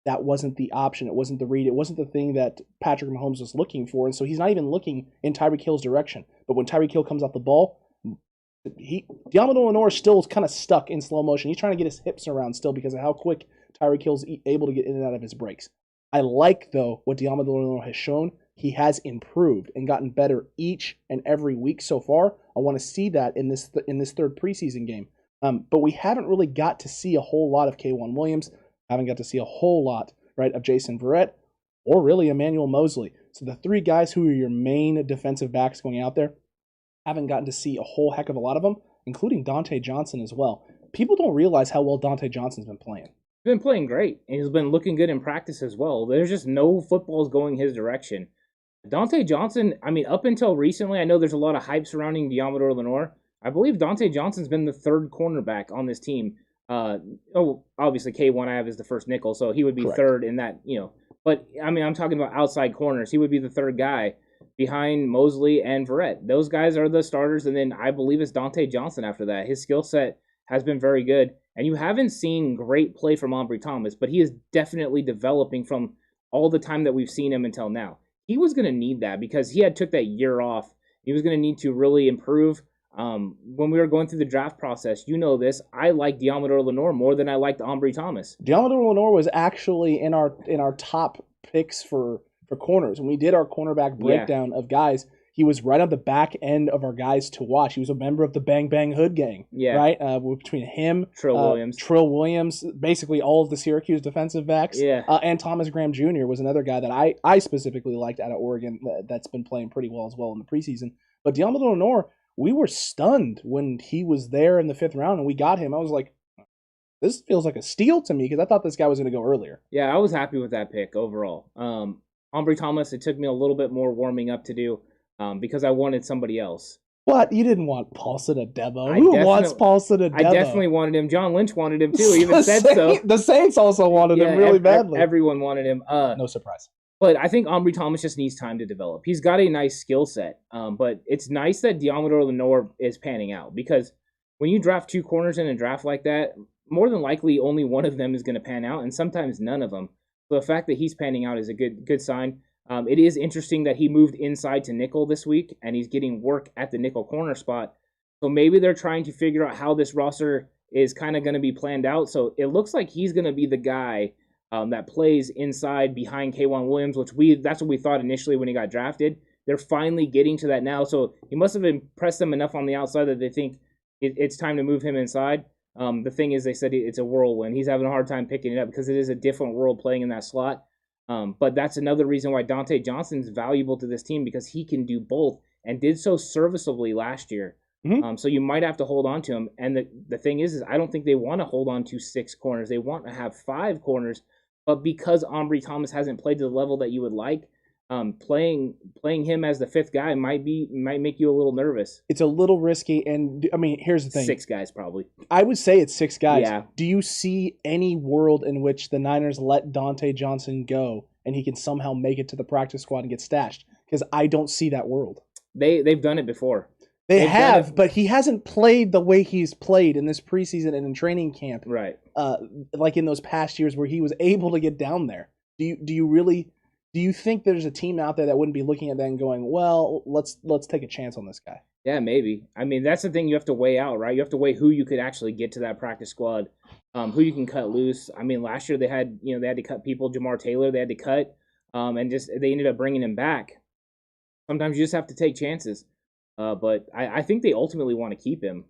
that wasn't the option. It wasn't the read. It wasn't the thing that Patrick Mahomes was looking for. And so he's not even looking in Tyreek Hill's direction. But when Tyreek Hill comes off the ball, Diamador Lenore is still kind of stuck in slow motion. He's trying to get his hips around still because of how quick Tyreek Hill's able to get in and out of his breaks. I like, though, what Diamador Lenore has shown. He has improved and gotten better each and every week so far. I want to see that in this third preseason game. But we haven't really got to see a whole lot of K'Wan Williams. Haven't got to see a whole lot, right, of Jason Verrett or really Emmanuel Moseley. So the 3 guys who are your main defensive backs going out there, haven't gotten to see a whole heck of a lot of them, including Dante Johnson as well. People don't realize how well Dante Johnson's been playing. He's been playing great, and he's been looking good in practice as well. There's just no footballs going his direction. Dante Johnson, up until recently, I know there's a lot of hype surrounding Diamador Lenore. I believe Dante Johnson's been the 3rd cornerback on this team. Obviously K1 I have is the first nickel, so he would be Correct. 3rd in that, But, I'm talking about outside corners. He would be the 3rd guy behind Moseley and Verrett. Those guys are the starters, and then I believe it's Dante Johnson after that. His skill set has been very good, and you haven't seen great play from Ambry Thomas, but he is definitely developing from all the time that we've seen him until now. he was going to need that because he had took that year off. He was going to need to really improve. When we were going through the draft process, you know this, I liked Diamador Lenore more than I liked Ambry Thomas. Diamador Lenore was actually in our top picks for corners. When we did our cornerback breakdown of guys, he was right on the back end of our guys to watch. He was a member of the Bang Bang Hood gang, right? Between him, Trill Williams, basically all of the Syracuse defensive backs, and Thomas Graham Jr. was another guy that I specifically liked out of Oregon that's been playing pretty well as well in the preseason. But Diamador Lenore, we were stunned when he was there in the 5th round and we got him. I was like, this feels like a steal to me because I thought this guy was going to go earlier. Yeah, I was happy with that pick overall. Ambry Thomas, it took me a little bit more warming up to do. Because I wanted somebody else. What? You didn't want Paulson Adebo? Who wants Paulson Adebo? I definitely wanted him. John Lynch wanted him too. He even said so. The Saints also wanted him really badly. Everyone wanted him. No surprise. But I think Ambry Thomas just needs time to develop. He's got a nice skill set. But it's nice that Diamador Lenore is panning out because when you draft 2 corners in a draft like that, more than likely only one of them is going to pan out, and sometimes none of them. So the fact that he's panning out is a good sign. It is interesting that he moved inside to nickel this week, and he's getting work at the nickel corner spot. So maybe they're trying to figure out how this roster is kind of going to be planned out. So it looks like he's going to be the guy that plays inside behind K'Wan Williams, that's what we thought initially when he got drafted. They're finally getting to that now. So he must have impressed them enough on the outside that they think it's time to move him inside. The thing is, they said it's a whirlwind. He's having a hard time picking it up because it is a different world playing in that slot. But that's another reason why Dante Johnson's valuable to this team because he can do both and did so serviceably last year. Mm-hmm. So you might have to hold on to him. And the thing is I don't think they want to hold on to 6 corners. They want to have 5 corners. But because Ambry Thomas hasn't played to the level that you would like, playing him as the 5th guy might make you a little nervous. It's a little risky, and I mean, here's the thing: 6 guys probably. I would say it's 6 guys. Yeah. Do you see any world in which the Niners let Dante Johnson go and he can somehow make it to the practice squad and get stashed? Because I don't see that world. They've done it before. They have, but he hasn't played the way he's played in this preseason and in training camp. Right. Like in those past years where he was able to get down there. Do you think there's a team out there that wouldn't be looking at that and going, well, let's take a chance on this guy? Yeah, maybe. I mean, that's the thing you have to weigh out, right? You have to weigh who you could actually get to that practice squad, who you can cut loose. I mean, last year they had to cut people. Jamar Taylor they had to cut, and they ended up bringing him back. Sometimes you just have to take chances. But I think they ultimately want to keep him.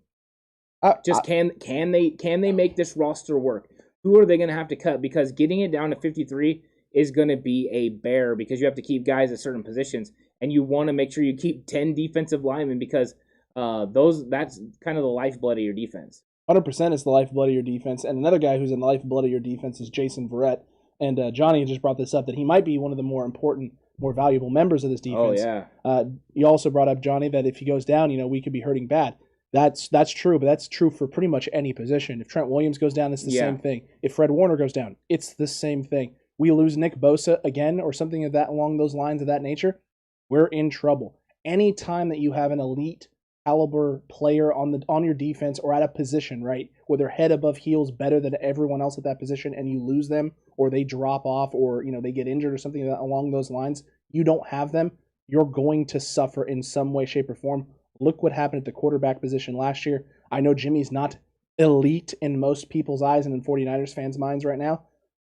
Can they make this roster work? Who are they going to have to cut? Because getting it down to 53 is going to be a bear because you have to keep guys at certain positions, and you want to make sure you keep 10 defensive linemen because that's kind of the lifeblood of your defense. 100% is the lifeblood of your defense, and another guy who's in the lifeblood of your defense is Jason Verrett. And Johnny just brought this up that he might be one of the more important, more valuable members of this defense. Oh yeah. You also brought up, Johnny, that if he goes down, we could be hurting bad. That's true, but that's true for pretty much any position. If Trent Williams goes down, it's the same thing. If Fred Warner goes down, it's the same thing. We lose Nick Bosa again or something of that along those lines of that nature, we're in trouble. Any time that you have an elite caliber player on your defense or at a position, right, where they're head above heels better than everyone else at that position, and you lose them or they drop off or they get injured or something along those lines, you don't have them, you're going to suffer in some way, shape, or form. Look what happened at the quarterback position last year. I know Jimmy's not elite in most people's eyes and in 49ers fans' minds right now,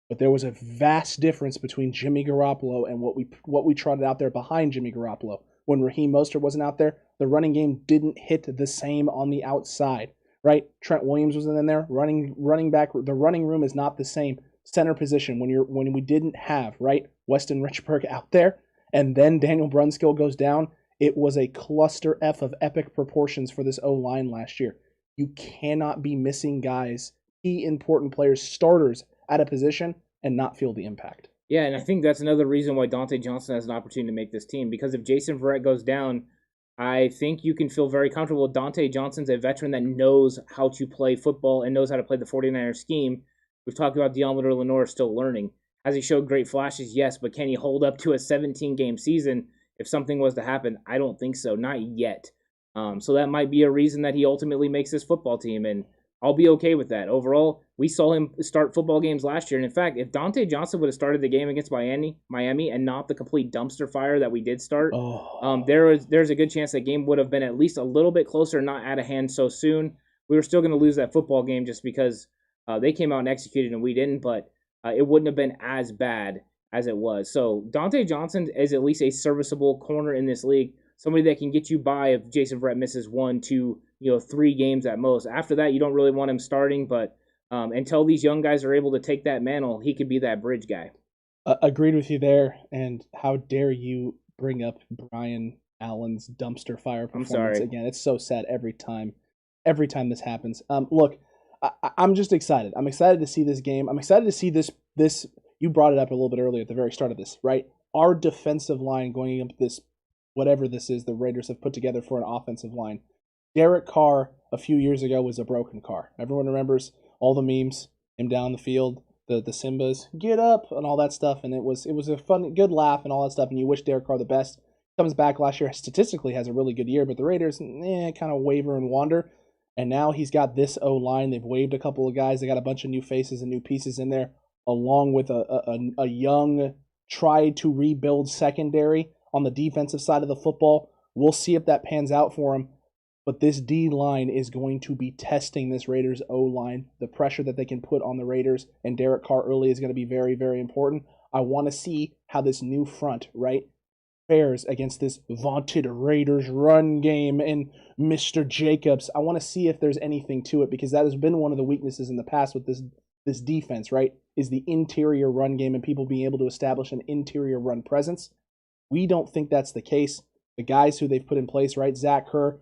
but there was a vast difference between Jimmy Garoppolo and what we trotted out there behind Jimmy Garoppolo. When Raheem Mostert wasn't out there, the running game didn't hit the same on the outside, right? Trent Williams was in there, running back. The running room is not the same. Center position when we didn't have, right, Weston Richburg out there, and then Daniel Brunskill goes down. It was a cluster F of epic proportions for this O-line last year. You cannot be missing guys, key important players, starters at a position and not feel the impact. Yeah, and I think that's another reason why Dante Johnson has an opportunity to make this team. Because if Jason Verrett goes down, I think you can feel very comfortable. Dante Johnson's a veteran that knows how to play football and knows how to play the 49ers scheme. We've talked about Diamador Lenore still learning. Has he showed great flashes? Yes, but can he hold up to a 17-game season if something was to happen? I don't think so, not yet. So that might be a reason that he ultimately makes this football team. And I'll be okay with that. Overall, we saw him start football games last year. And in fact, if Dante Johnson would have started the game against Miami and not the complete dumpster fire that we did start, there's a good chance that game would have been at least a little bit closer, not out of hand so soon. We were still going to lose that football game just because they came out and executed and we didn't, but it wouldn't have been as bad as it was. So Dante Johnson is at least a serviceable corner in this league, somebody that can get you by if Jason Verrett misses 1, 2, 3 games at most. After that, you don't really want him starting, but until these young guys are able to take that mantle, he could be that bridge guy. Agreed with you there, and how dare you bring up Brian Allen's dumpster fire performance again. It's so sad every time this happens. Look, I'm just excited. I'm excited to see this game. I'm excited to see this. You brought it up a little bit earlier at the very start of this, right? Our defensive line going up this, whatever this is, the Raiders have put together for an offensive line. Derek Carr a few years ago was a broken car. Everyone remembers all the memes, him down the field, the Simbas, get up, and all that stuff. And it was a fun, good laugh and all that stuff. And you wish Derek Carr the best. Comes back last year, statistically has a really good year, but the Raiders kind of waver and wander. And now he's got this O-line. They've waived a couple of guys. They got a bunch of new faces and new pieces in there, along with a young, try-to-rebuild secondary on the defensive side of the football. We'll see if that pans out for him. But this D-line is going to be testing this Raiders O-line. The pressure that they can put on the Raiders and Derek Carr early is going to be very, very important. I want to see how this new front, right, fares against this vaunted Raiders run game and Mr. Jacobs. I want to see if there's anything to it, because that has been one of the weaknesses in the past with this defense, right, is the interior run game and people being able to establish an interior run presence. We don't think that's the case. The guys who they've put in place, right, Zach Kerr,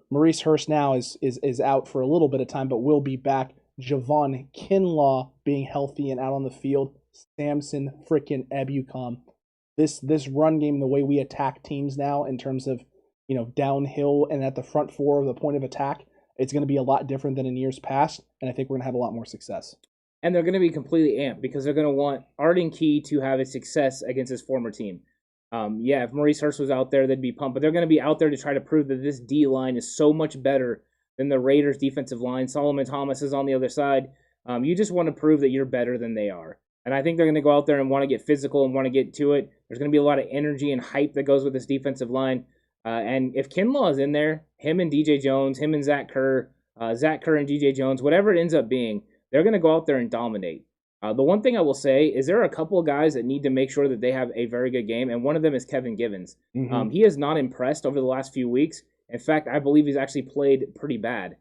Maurice Hurst now is out for a little bit of time, but will be back. Javon Kinlaw being healthy and out on the field. Samson frickin' Ebukam. This run game, the way we attack teams now in terms of, downhill and at the front four of the point of attack, it's going to be a lot different than in years past, and I think we're going to have a lot more success. And they're going to be completely amped because they're going to want Arden Key to have a success against his former team. If Maurice Hurst was out there, they'd be pumped. But they're going to be out there to try to prove that this D-line is so much better than the Raiders' defensive line. Solomon Thomas is on the other side. You just want to prove that you're better than they are. And I think they're going to go out there and want to get physical and want to get to it. There's going to be a lot of energy and hype that goes with this defensive line. And if Kinlaw is in there, him and DJ Jones, him and Zach Kerr and DJ Jones, whatever it ends up being, they're going to go out there and dominate. The one thing I will say is there are a couple of guys that need to make sure that they have a very good game, and one of them is Kevin Givens. Mm-hmm. He has not impressed over the last few weeks. In fact, I believe he's actually played pretty bad.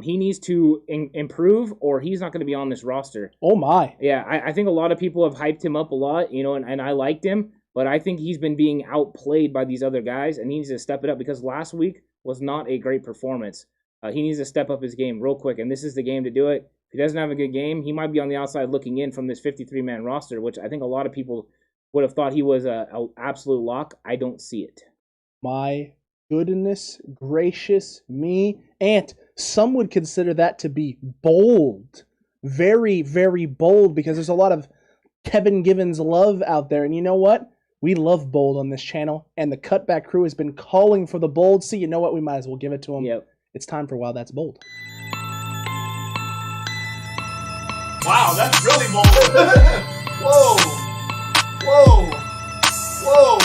He needs to improve, or he's not going to be on this roster. Oh, my. Yeah, I think a lot of people have hyped him up a lot, and I liked him, but I think he's been being outplayed by these other guys, and he needs to step it up because last week was not a great performance. He needs to step up his game real quick, and this is the game to do it. If he doesn't have a good game, he might be on the outside looking in from this 53-man roster, which I think a lot of people would have thought he was an absolute lock. I don't see it. My goodness gracious me. Ant, some would consider that to be bold. Very, very bold, because there's a lot of Kevin Givens love out there. And you know what? We love bold on this channel, and the Cutback crew has been calling for the bold. So you know what? We might as well give it to them. Yep. It's time for Wow, That's Bold. Wow, that's really bold. Whoa.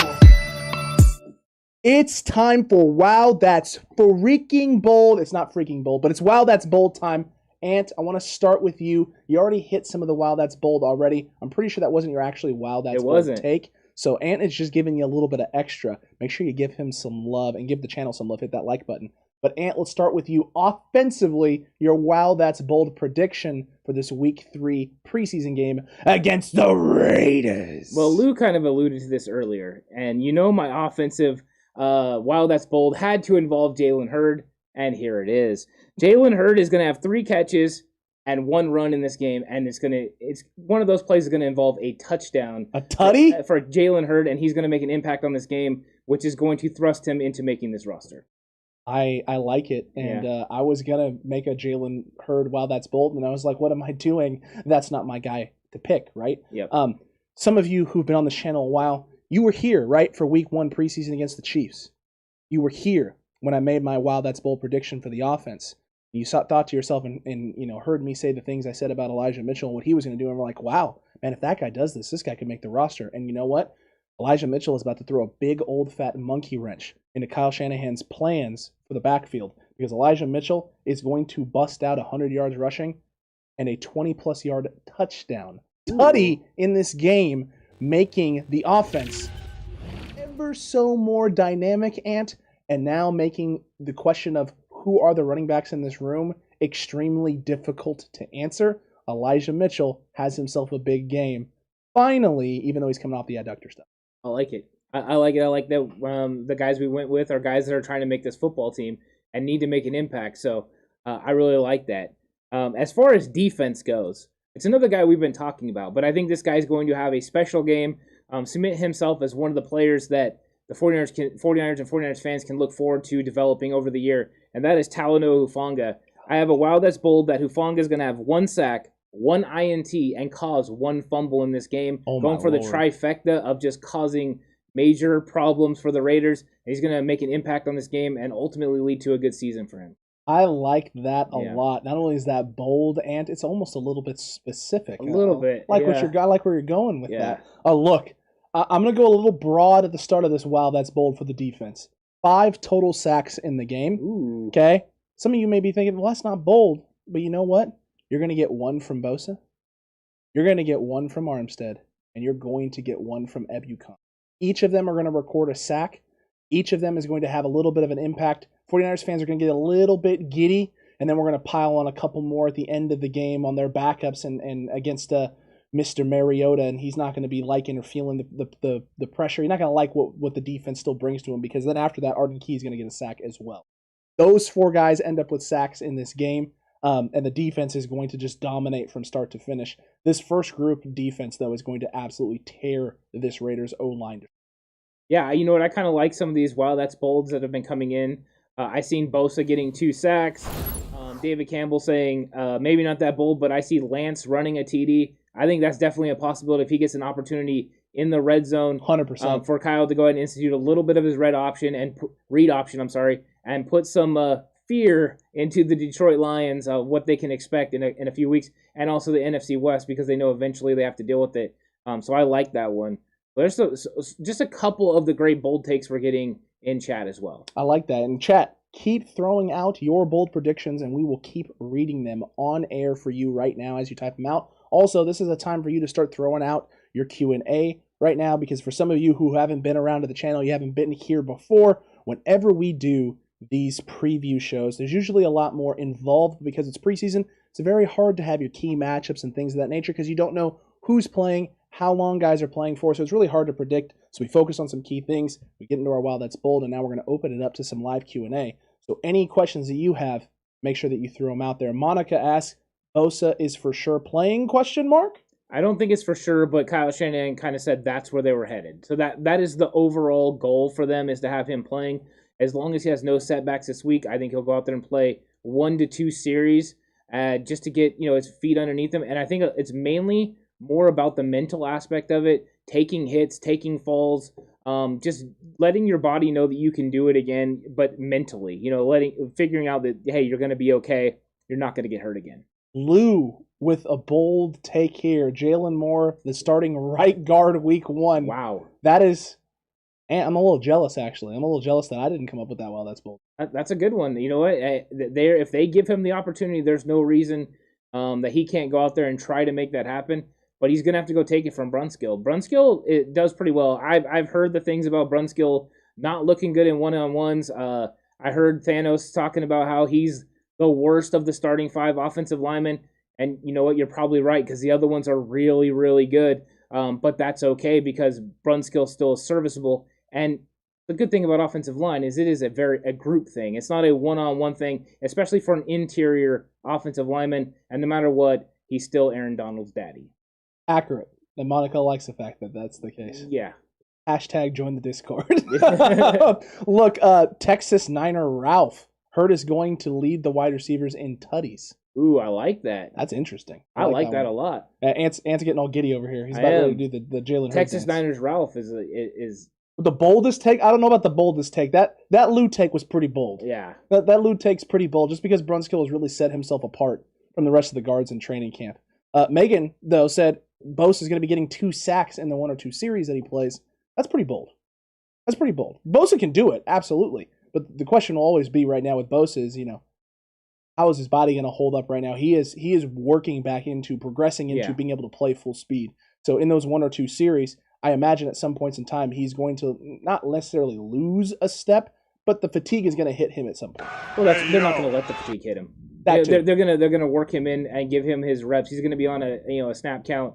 It's time for Wow, That's Freaking Bold. It's not freaking bold, but it's Wow, That's Bold time. Ant, I want to start with you. You already hit some of the Wow, That's Bold already. I'm pretty sure that wasn't your actually Wow, That's Bold take. So Ant is just giving you a little bit of extra. Make sure you give him some love and give the channel some love. Hit that like button. But Ant, let's start with you. Offensively, your Wow, That's Bold prediction for this Week 3 preseason game against the Raiders. Well, Lou kind of alluded to this earlier. And my offensive Wow, That's Bold had to involve Jalen Hurd. And here it is. Jalen Hurd is going to have 3 catches and 1 run in this game. And it's one of those plays is going to involve a touchdown. A tutty? For Jalen Hurd. And he's going to make an impact on this game, which is going to thrust him into making this roster. I like it, and I was going to make a Jalen Hurd Wow, That's Bold, and I was like, what am I doing? That's not my guy to pick, right? Yep. Some of you who've been on the channel a while, you were here, right, for Week 1 preseason against the Chiefs. You were here when I made my Wow, That's Bold prediction for the offense. You thought to yourself and heard me say the things I said about Elijah Mitchell and what he was going to do, and we're like, wow, man, if that guy does this guy could make the roster. And you know what? Elijah Mitchell is about to throw a big old fat monkey wrench into Kyle Shanahan's plans for the backfield, because Elijah Mitchell is going to bust out 100 yards rushing and a 20-plus yard touchdown tutty in this game, making the offense ever so more dynamic, Ant, and now making the question of who are the running backs in this room extremely difficult to answer. Elijah Mitchell has himself a big game, finally, even though he's coming off the adductor stuff. I like it. I like it. I like that the guys we went with are guys that are trying to make this football team and need to make an impact. So I really like that. As far as defense goes, it's another guy we've been talking about, but I think this guy's going to have a special game, cement himself as one of the players that the 49ers and 49ers fans can look forward to developing over the year, and that is Talanoa Hufanga. I have a wild that's bold that Hufanga is going to have 1 sack, 1 INT, and cause 1 fumble in this game, going for the trifecta of just causing major problems for the Raiders. And he's going to make an impact on this game and ultimately lead to a good season for him. I like that a lot. Not only is that bold, and it's almost a little bit specific. A little bit. I like where you're going with that. Look, I'm going to go a little broad at the start of this. Wow, that's bold for the defense. 5 total sacks in the game. Ooh. Okay? Some of you may be thinking, well, that's not bold. But you know what? You're going to get 1 from Bosa. You're going to get 1 from Armstead. And you're going to get 1 from Ebukam. Each of them are going to record a sack. Each of them is going to have a little bit of an impact. 49ers fans are going to get a little bit giddy, and then we're going to pile on a couple more at the end of the game on their backups and against Mr. Mariota, and he's not going to be liking or feeling the pressure. You're not going to like what the defense still brings to him, because then after that, Arden Key is going to get a sack as well. Those 4 guys end up with sacks in this game, and the defense is going to just dominate from start to finish. This first group defense, though, is going to absolutely tear this Raiders O-line. Yeah, you know what? I kind of like some of these wild that's bolds that have been coming in. I seen Bosa getting 2 sacks. David Campbell saying maybe not that bold, but I see Lance running a TD. I think that's definitely a possibility if he gets an opportunity in the red zone. 100%. For Kyle to go ahead and institute a little bit of his read option, and put some fear into the Detroit Lions of what they can expect in a few weeks, and also the NFC West, because they know eventually they have to deal with it. So I like that one. There's just a couple of the great bold takes we're getting in chat as well. I like that. And chat, keep throwing out your bold predictions, and we will keep reading them on air for you right now as you type them out. Also, this is a time for you to start throwing out your Q&A right now, because for some of you who haven't been around to the channel, you haven't been here before, whenever we do these preview shows, there's usually a lot more involved because it's preseason. It's very hard to have your key matchups and things of that nature because you don't know who's playing, how long guys are playing for, so it's really hard to predict. So we focus on some key things, we get into our Wow That's Bold, and now we're going to open it up to some live Q&A. So any questions that you have, make sure that you throw them out there. Monica asks, Bosa is for sure playing, ? I don't think it's for sure, but Kyle Shanahan kind of said that's where they were headed. So that is the overall goal for them, is to have him playing. As long as he has no setbacks this week, I think he'll go out there and play 1 to 2 series just to get his feet underneath him. And I think it's mainly more about the mental aspect of it, taking hits, taking falls, just letting your body know that you can do it again, but mentally, figuring out that, hey, you're going to be okay. You're not going to get hurt again. Lou with a bold take here. Jalen Moore, the starting right guard week 1. Wow. That is, and I'm a little jealous, actually. I'm a little jealous that I didn't come up with that. Well, that's bold. That's a good one. You know what? If they give him the opportunity, there's no reason that he can't go out there and try to make that happen. But he's going to have to go take it from Brunskill. Brunskill, it does pretty well. I've heard the things about Brunskill not looking good in one-on-ones. I heard Thanos talking about how he's the worst of the starting 5 offensive linemen. And you know what? You're probably right, because the other ones are really, really good. But that's okay, because Brunskill still is serviceable. And the good thing about offensive line is it is a group thing. It's not a one-on-one thing, especially for an interior offensive lineman. And no matter what, he's still Aaron Donald's daddy. Accurate. And Monica likes the fact that that's the case. Yeah. Hashtag join the Discord. Look, Texas Niner Ralph. Hurt is going to lead the wide receivers in tutties. Ooh, I like that. That's interesting. I like that a lot. Ant's getting all giddy over here. He's about ready to do the Jalen Hurts. Texas Niners Ralph is The boldest take? I don't know about the boldest take. That Lou take was pretty bold. Yeah. That Lou take's pretty bold just because Brunskill has really set himself apart from the rest of the guards in training camp. Megan, though, said Bose is going to be getting 2 sacks in the 1 or 2 series that he plays. That's pretty bold. Bosa can do it, absolutely. But the question will always be right now with Bosa is, how is his body going to hold up right now? He is working back into, progressing into being able to play full speed. So in those 1 or 2 series, I imagine at some points in time he's going to not necessarily lose a step, but the fatigue is going to hit him at some point. Well, they're not going to let the fatigue hit him. They're gonna work him in and give him his reps. He's going to be on a snap count.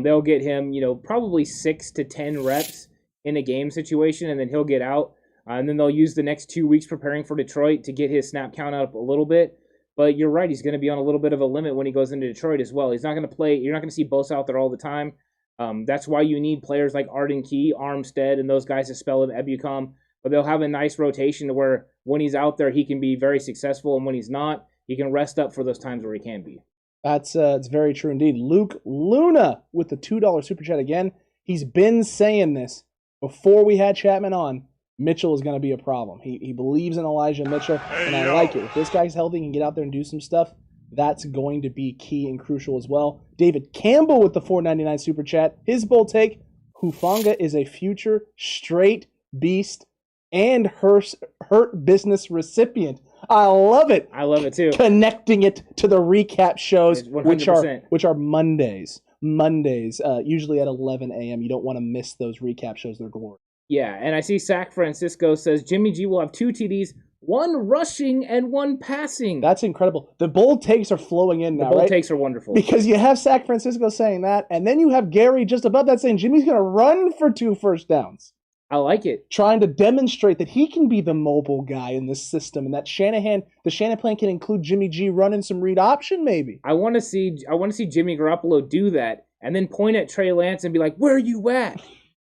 They'll get him probably 6 to 10 reps in a game situation, and then he'll get out. And then they'll use the next 2 weeks preparing for Detroit to get his snap count up a little bit. But you're right, he's going to be on a little bit of a limit when he goes into Detroit as well. He's not going to play. You're not going to see Bosa out there all the time. That's why you need players like Arden Key, Armstead, and those guys to spell in Ebucom. But they'll have a nice rotation to where when he's out there, he can be very successful, and when he's not, he can rest up for those times where he can be. That's it's very true indeed. Luke Luna with the $2 super chat again. He's been saying this before we had Chapman on. Mitchell is going to be a problem. He believes in Elijah Mitchell, and I like it. If this guy's healthy and can get out there and do some stuff, that's going to be key and crucial as well. David Campbell with the $4.99 super chat. His bold take, Hufanga is a future straight beast and hurt business recipient. I love it. I love it too. Connecting it to the recap shows, 100%. which are Mondays. Usually at 11 a.m. You don't want to miss those recap shows. They're glory. Yeah, and I see Sac Francisco says Jimmy G will have 2 TDs, 1 rushing and 1 passing. That's incredible. The bold takes are flowing in now, right? The bold takes are wonderful. Because you have Sac Francisco saying that, and then you have Gary just above that saying Jimmy's going to run for 2 first downs. I like it. Trying to demonstrate that he can be the mobile guy in this system, and that the Shanahan plan can include Jimmy G running some read option, maybe. I want to see Jimmy Garoppolo do that, and then point at Trey Lance and be like, "Where are you at?"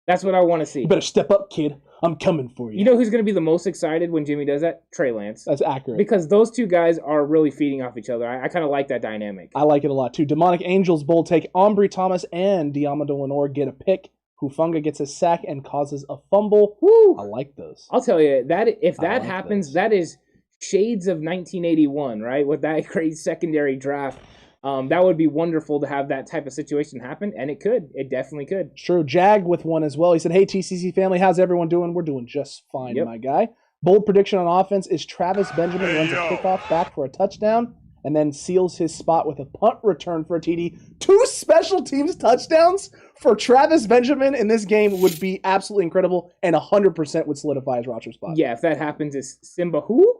That's what I want to see. You better step up, kid. I'm coming for you. You know who's going to be the most excited when Jimmy does that? Trey Lance. That's accurate. Because those 2 guys are really feeding off each other. I kind of like that dynamic. I like it a lot, too. Demonic Angels bold take. Ambry Thomas and Diamando Lenore get a pick. Hufanga gets a sack and causes a fumble. Woo! I like those. I'll tell you, if that happens, that is shades of 1981, right? With that great secondary draft. That would be wonderful to have that type of situation happen, and it could. It definitely could. True. Jag with one as well. He said, "Hey, TCC family, how's everyone doing? We're doing just fine, my guy." Bold prediction on offense is Travis Benjamin runs a kickoff back for a touchdown and then seals his spot with a punt return for a TD. 2 special teams touchdowns for Travis Benjamin in this game would be absolutely incredible and 100% would solidify his roster spot. Yeah, if that happens, is Simba who?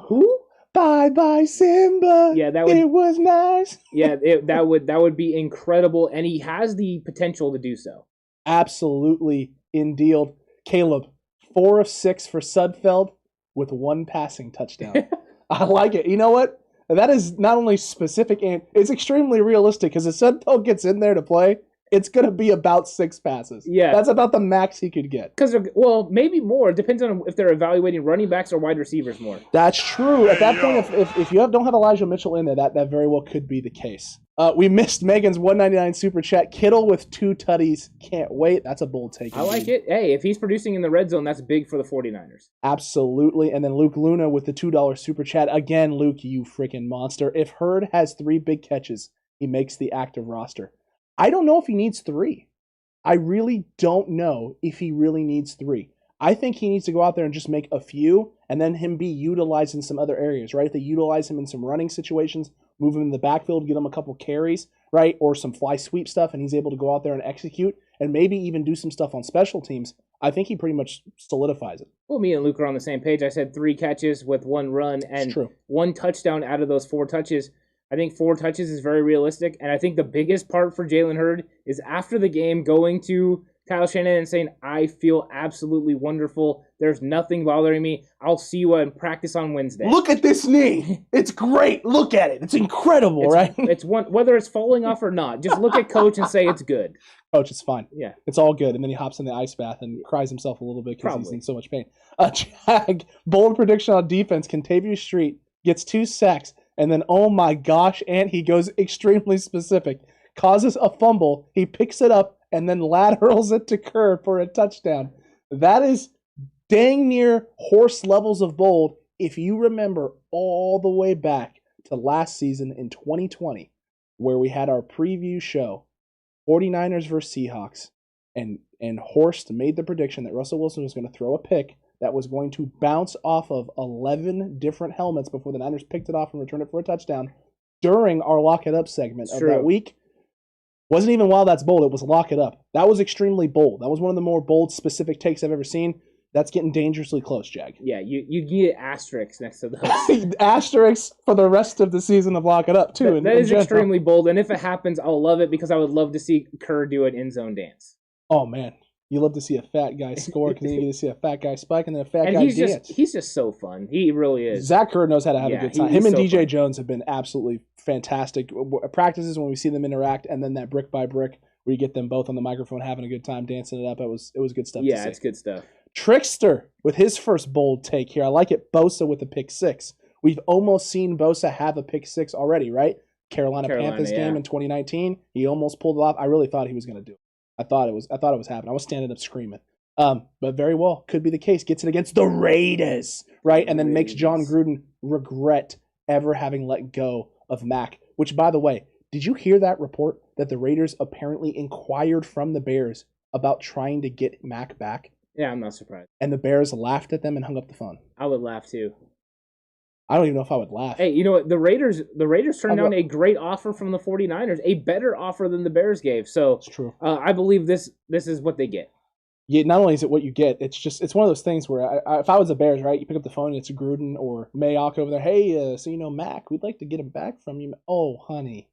Who? Bye, Simba. Yeah, it was nice. Yeah, that would be incredible, and he has the potential to do so. Absolutely, indeed. Caleb, 4 of 6 for Sudfeld with 1 passing touchdown. I like it. You know what? That is not only specific, and it's extremely realistic because if Sudfeld gets in there to play, it's going to be about 6 passes. Yeah. That's about the max he could get. Well, maybe more. It depends on if they're evaluating running backs or wide receivers more. That's true. At that point, if you don't have Elijah Mitchell in there, that very well could be the case. We missed Megan's $1.99 super chat. Kittle with 2 tutties. Can't wait. That's a bold take. I like it. Hey, if he's producing in the red zone, that's big for the 49ers. Absolutely. And then Luke Luna with the $2 super chat. Again, Luke, you freaking monster. If Hurd has 3 big catches, he makes the active roster. I don't know if he needs 3. I really don't know if he really needs 3. I think he needs to go out there and just make a few and then him be utilized in some other areas, right? If they utilize him in some running situations, move him in the backfield, get him a couple carries, right? Or some fly sweep stuff, and he's able to go out there and execute and maybe even do some stuff on special teams. I think he pretty much solidifies it. Well, me and Luke are on the same page. I said 3 catches with 1 run and 1 touchdown out of those 4 touches. I think 4 touches is very realistic, and I think the biggest part for Jalen Hurd is after the game going to Kyle Shanahan and saying, "I feel absolutely wonderful. There's nothing bothering me. I'll see you in practice on Wednesday." Look at this knee. It's great. Look at it. It's incredible, right? It's whether it's falling off or not. Just look at Coach and say it's good. Coach, it's fine. Yeah. It's all good. And then he hops in the ice bath and cries himself a little bit because he's in so much pain. Jag, bold prediction on defense. Contavious Street gets 2 sacks. And then, oh my gosh, and he goes extremely specific. Causes a fumble. He picks it up and then laterals it to Kerr for a touchdown. That is dang near horse levels of bold if you remember all the way back to last season in 2020, where we had our preview show, 49ers versus Seahawks, and Horst made the prediction that Russell Wilson was going to throw a pick that was going to bounce off of 11 different helmets before the Niners picked it off and returned it for a touchdown during our Lock It Up segment of that week. Wasn't even while that's bold, it was Lock It Up. That was extremely bold. That was one of the more bold, specific takes I've ever seen. That's getting dangerously close, Jag. Yeah, you get asterisks next to those. Asterisks for the rest of the season of Lock It Up, too. That is extremely bold, and if it happens, I'll love it because I would love to see Kerr do an end zone dance. Oh, man. You love to see a fat guy score because then you get to see a fat guy spike and then a fat guy dance. He's just so fun. He really is. Zach Kerr knows how to have a good time. Him and so DJ fun. Jones have been absolutely fantastic. Practices when we see them interact, and then that brick by brick where you get them both on the microphone having a good time, dancing it up. It was good stuff to see. Yeah, it's good stuff. Trickster with his first bold take here. I like it. Bosa with the pick six. We've almost seen Bosa have a pick six already, right? Carolina Panthers game in 2019. He almost pulled it off. I really thought he was going to do it. I thought it was happening. I was standing up screaming. But very well could be the case. Gets it against the Raiders, right? And then makes John Gruden regret ever having let go of Mac. Which, by the way, did you hear that report that the Raiders apparently inquired from the Bears about trying to get Mac back? Yeah, I'm not surprised. And the Bears laughed at them and hung up the phone. I would laugh too. I don't even know if I would laugh. Hey, you know what? The Raiders turned down a great offer from the 49ers, a better offer than the Bears gave. So it's true. I believe this is what they get. Yeah, not only is it what you get, it's one of those things where if I was the Bears, right, you pick up the phone and it's Gruden or Mayock over there. Hey, so Mac, we'd like to get him back from you. Oh, honey.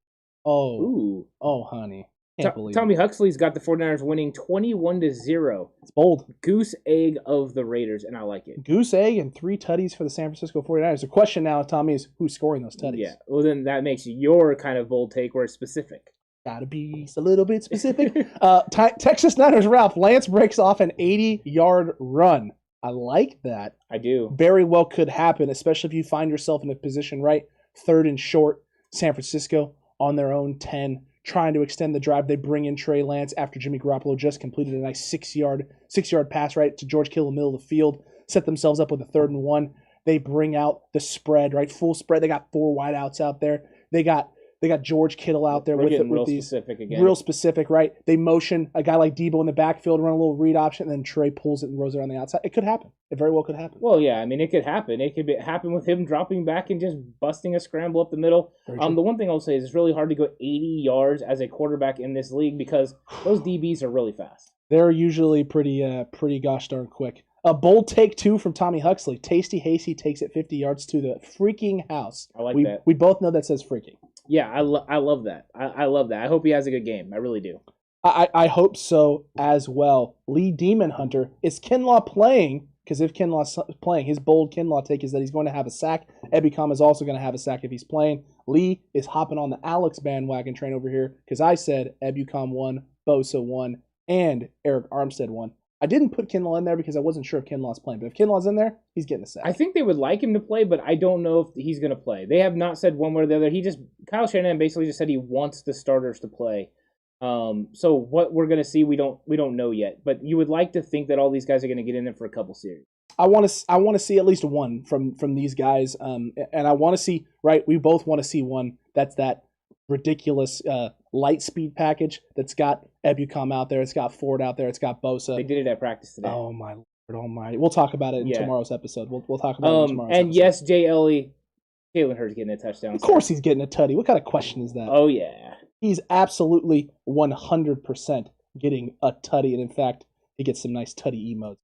Oh, honey. Can't believe Tommy Huxley's got the 49ers winning 21-0. It's bold. Goose egg of the Raiders, and I like it. Goose egg and 3 tutties for the San Francisco 49ers. The question now, Tommy, is who's scoring those tutties? Yeah, well then that makes your kind of bold take where it's specific. Gotta be a little bit specific. Texas Niners Ralph, Lance breaks off an 80-yard run. I like that. I do. Very well could happen, especially if you find yourself in a position, right? 3rd and short, San Francisco on their own 10. Trying to extend the drive. They bring in Trey Lance after Jimmy Garoppolo just completed a nice 6-yard pass right to George Kittle in the middle of the field. Set themselves up with a 3rd and 1. They bring out the spread, right? Full spread. They got 4 wideouts out there. They got George Kittle out there with these specific again. Real specific, right? They motion a guy like Debo in the backfield, run a little read option, and then Trey pulls it and rolls it on the outside. It could happen. It very well could happen. Well, yeah, I mean, it could happen. It could happen with him dropping back and just busting a scramble up the middle. The one thing I'll say is it's really hard to go 80 yards as a quarterback in this league because those DBs are really fast. They're usually pretty gosh darn quick. A bold take, too, from Tommy Huxley. Tasty Hasty takes it 50 yards to the freaking house. I like that. We both know that says freaking. Yeah, I love that. I love that. I hope he has a good game. I really do. I hope so as well. Lee Demon Hunter, is Kinlaw playing? Because if Kinlaw's playing, his bold Kinlaw take is that he's going to have a sack. Ebicom is also going to have a sack if he's playing. Lee is hopping on the Alex bandwagon train over here because I said Ebicom 1, Bosa 1, and Eric Armstead 1. I didn't put Kinlaw in there because I wasn't sure if Kinlaw's playing. But if Kinlaw's in there, he's getting a sack. I think they would like him to play, but I don't know if he's going to play. They have not said one way or the other. Kyle Shanahan basically just said he wants the starters to play. So what we're going to see, we don't know yet. But you would like to think that all these guys are going to get in there for a couple series. I want to see at least one from these guys. And I want to see, right, we both want to see one that's that ridiculous light speed package that's got Ebukam out there, it's got Ford out there, it's got Bosa. They did it at practice today. Oh my Lord Almighty! We'll talk about it in tomorrow's episode. We'll talk about it in tomorrow's episode. And yes, Jay Ellie, Jalen Hurts getting a touchdown. Of course, he's getting a tutty. What kind of question is that? Oh yeah, he's absolutely 100% getting a tutty, and in fact, he gets some nice tutty emotes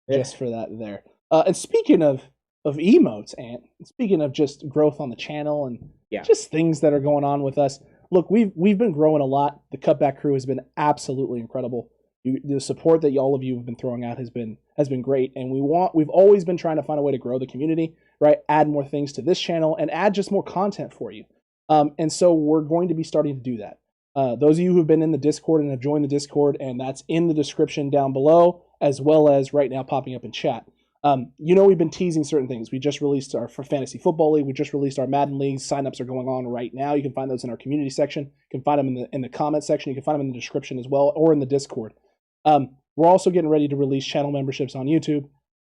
just for that there. And speaking of emotes, Ant, speaking of just growth on the channel and just things that are going on with us. Look, we've been growing a lot. The Cutback crew has been absolutely incredible. The support that all of you have been throwing out has been great, and we've always been trying to find a way to grow the community, right? Add more things to this channel and add just more content for you. And so we're going to be starting to do that. Those of you who've been in the Discord and have joined the Discord, and that's in the description down below, as well as right now popping up in chat. We've been teasing certain things. We just released our for Fantasy Football League. We just released our Madden League. Signups are going on right now. You can find those in our community section. You can find them in the comment section. You can find them in the description as well, or in the Discord. We're we're also getting ready to release channel memberships on YouTube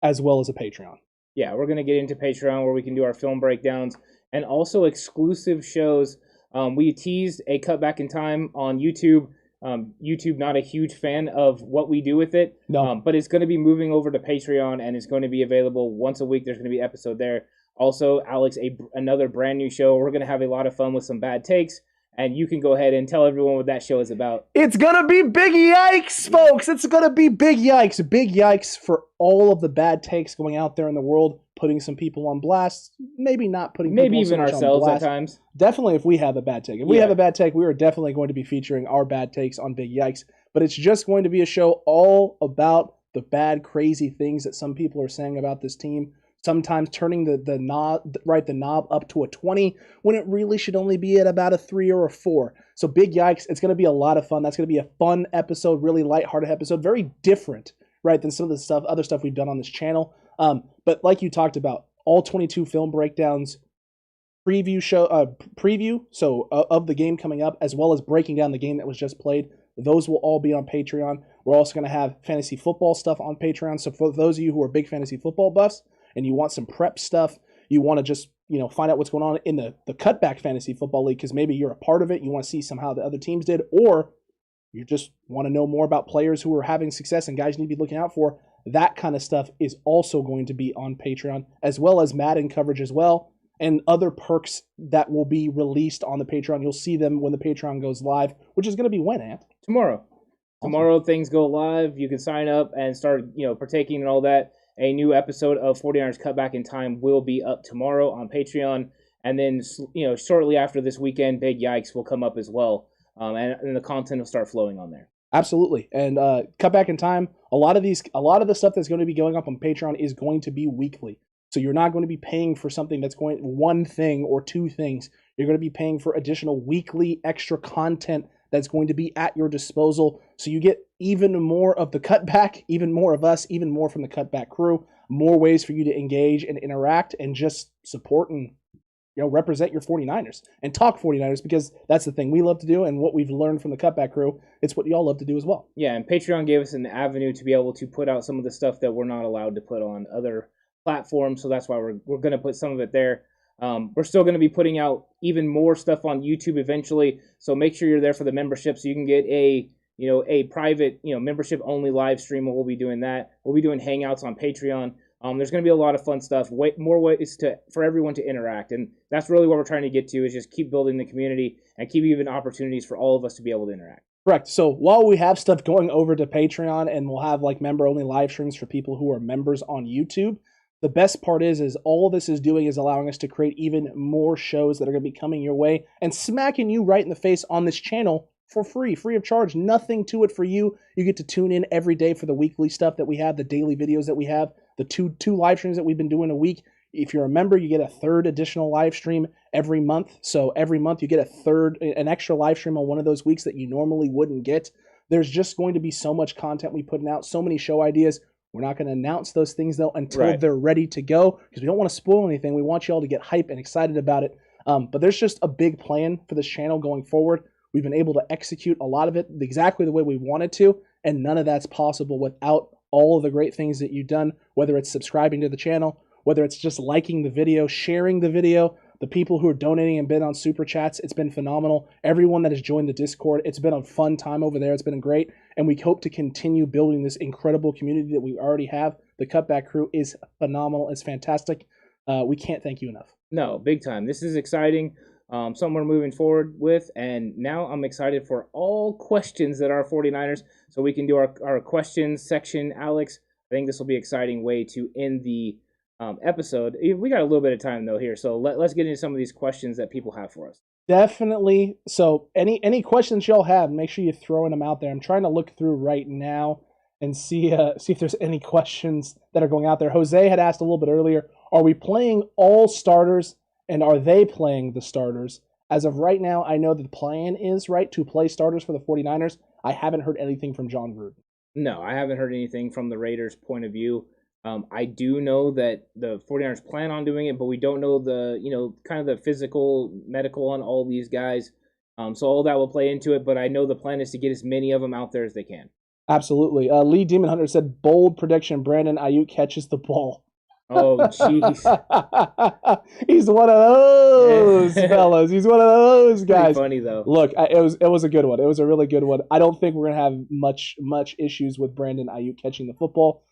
as well as a Patreon. Yeah, we're going to get into Patreon where we can do our film breakdowns and also exclusive shows. We teased a Cutback in Time on YouTube. YouTube not a huge fan of what we do with it, No. but it's going to be moving over to Patreon, and it's going to be available once a week. There's going to be an episode there. Also, Alex, another brand new show. We're going to have a lot of fun with some bad takes, and you can go ahead and tell everyone what that show is about. It's going to be big yikes, folks. It's going to be big yikes. Big yikes for all of the bad takes going out there in the world, putting some people on blast, maybe not putting maybe people even so much ourselves on at blast. times. Definitely if we have a bad take. If we have a bad take, we are definitely going to be featuring our bad takes on Big Yikes. But it's just going to be a show all about the bad, crazy things that some people are saying about this team. Sometimes turning the knob up to a 20 when it really should only be at about a 3 or a 4. So Big Yikes, it's going to be a lot of fun. That's going to be a fun episode, really lighthearted episode, very different, right, than some of the other stuff we've done on this channel. But like you talked about, all 22 film breakdowns, preview of the game coming up, as well as breaking down the game that was just played. Those will all be on Patreon. We're also going to have fantasy football stuff on Patreon. So for those of you who are big fantasy football buffs and you want some prep stuff, you want to just find out what's going on in the Cutback Fantasy Football League because maybe you're a part of it, you want to see somehow the other teams did, or you just want to know more about players who are having success and guys you need to be looking out for. That kind of stuff is also going to be on Patreon, as well as Madden coverage as well, and other perks that will be released on the Patreon. You'll see them when the Patreon goes live, which is going to be when, Ant? Tomorrow. Tomorrow things go live. You can sign up and start, partaking in all that. A new episode of 49ers Cutback in Time will be up tomorrow on Patreon. And then, shortly after this weekend, Big Yikes will come up as well. And the content will start flowing on there. Absolutely. And Cutback in Time, a lot of the stuff that's going to be going up on Patreon is going to be weekly. So you're not going to be paying for something that's going one thing or two things. You're going to be paying for additional weekly extra content that's going to be at your disposal. So you get even more of the Cutback, even more of us, even more from the Cutback crew, more ways for you to engage and interact and just support and represent your 49ers and talk 49ers, because that's the thing we love to do, and what we've learned from the Cutback crew, it's what y'all love to do as well. Yeah, and Patreon gave us an avenue to be able to put out some of the stuff that we're not allowed to put on other platforms, so that's why we're going to put some of it there. We're still going to be putting out even more stuff on YouTube eventually, so make sure you're there for the membership so you can get a private membership only live stream. We'll be doing that. We'll be doing hangouts on Patreon. There's going to be a lot of fun stuff, more ways for everyone to interact, and that's really what we're trying to get to, is just keep building the community and keep giving opportunities for all of us to be able to interact. Correct. So while we have stuff going over to Patreon and we'll have member-only live streams for people who are members on YouTube, the best part is all this is doing is allowing us to create even more shows that are going to be coming your way and smacking you right in the face on this channel for free of charge. Nothing to it for you. You get to tune in every day for the weekly stuff that we have, the daily videos that we have, the two live streams that we've been doing a week. If you're a member, you get a third additional live stream every month. So every month you get an extra live stream on one of those weeks that you normally wouldn't get. There's just going to be so much content we putting out, so many show ideas. We're not going to announce those things, though, until they're ready to go, because we don't want to spoil anything. We want you all to get hype and excited about it. But there's just a big plan for this channel going forward. We've been able to execute a lot of it exactly the way we wanted to, and none of that's possible without all of the great things that you've done, whether it's subscribing to the channel, whether it's just liking the video, sharing the video, the people who are donating and been on Super Chats. It's been phenomenal. Everyone that has joined the Discord, it's been a fun time over there. It's been great, and we hope to continue building this incredible community that we already have. The Cutback crew is phenomenal. It's fantastic. We can't thank you enough. No, big time. This is exciting. Something we're moving forward with, and now I'm excited for all questions that are 49ers, so we can do our questions section. Alex, I think this will be an exciting way to end the episode. We got a little bit of time, though, here, so let's get into some of these questions that people have for us. Definitely. So any questions y'all have, make sure you're throwing them out there. I'm trying to look through right now and see if there's any questions that are going out there. Jose had asked a little bit earlier, are we playing all starters? And are they playing the starters? As of right now, I know that the plan is, to play starters for the 49ers. I haven't heard anything from John Gruden. No, I haven't heard anything from the Raiders' point of view. I do know that the 49ers plan on doing it, but we don't know the, kind of the physical, medical on all these guys. So all that will play into it, but I know the plan is to get as many of them out there as they can. Absolutely. Lee Demon Hunter said, bold prediction, Brandon Ayuk catches the ball. Oh, jeez. He's one of those fellas. He's one of those guys. Pretty funny, though. Look, it was a good one. It was a really good one. I don't think we're going to have much issues with Brandon Ayuk catching the football.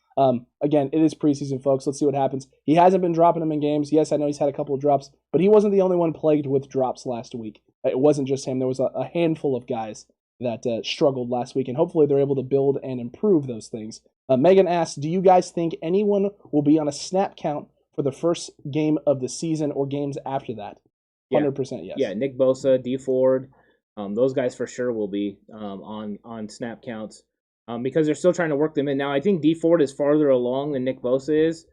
Again, it is preseason, folks. Let's see what happens. He hasn't been dropping them in games. Yes, I know he's had a couple of drops, but he wasn't the only one plagued with drops last week. It wasn't just him. There was a handful of guys that struggled last week, and hopefully they're able to build and improve those things. Megan asks, do you guys think anyone will be on a snap count for the first game of the season or games after that? 100% yes. Yeah, Nick Bosa, D Ford, those guys for sure will be on snap counts because they're still trying to work them in. Now, I think D Ford is farther along than Nick Bosa is,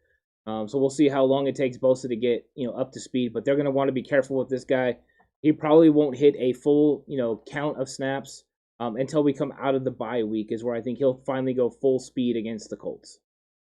so we'll see how long it takes Bosa to get up to speed, but they're going to want to be careful with this guy. He probably won't hit a full count of snaps until we come out of the bye week is where I think he'll finally go full speed against the Colts.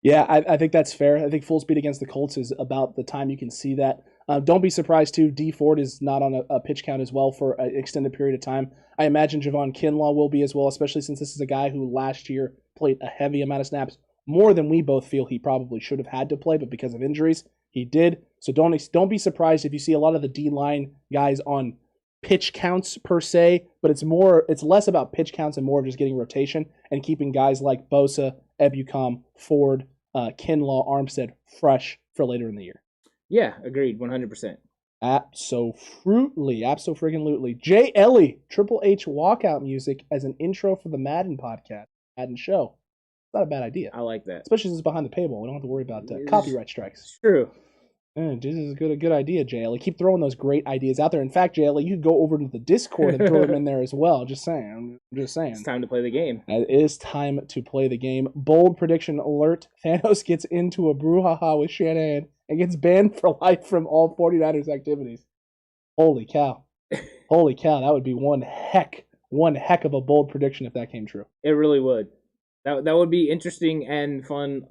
Yeah, I think that's fair. I think full speed against the Colts is about the time you can see that. Don't be surprised, too. D Ford is not on a pitch count as well for an extended period of time. I imagine Javon Kinlaw will be as well, especially since this is a guy who last year played a heavy amount of snaps, more than we both feel he probably should have had to play, but because of injuries, he did. So don't be surprised if you see a lot of the D-line guys on pitch counts per se, but it's less about pitch counts and more of just getting rotation and keeping guys like Bosa, Ebukam, Ford, Kinlaw, Armstead fresh for later in the year. Yeah, agreed, 100%. Abso-friggin-lutely. Jay Ellie, Triple H walkout music as an intro for the Madden podcast, Madden show. It's not a bad idea. I like that. Especially since it's behind the paywall. We don't have to worry about copyright strikes. True. This is a good idea, JL. Keep throwing those great ideas out there. In fact, JL, you could go over to the Discord and throw them in there as well. Just saying. I'm just saying. It's time to play the game. It is time to play the game. Bold prediction alert. Thanos gets into a brouhaha with Shanahan and gets banned for life from all 49ers activities. Holy cow. Holy cow. That would be one heck of a bold prediction if that came true. It really would. That would be interesting and fun.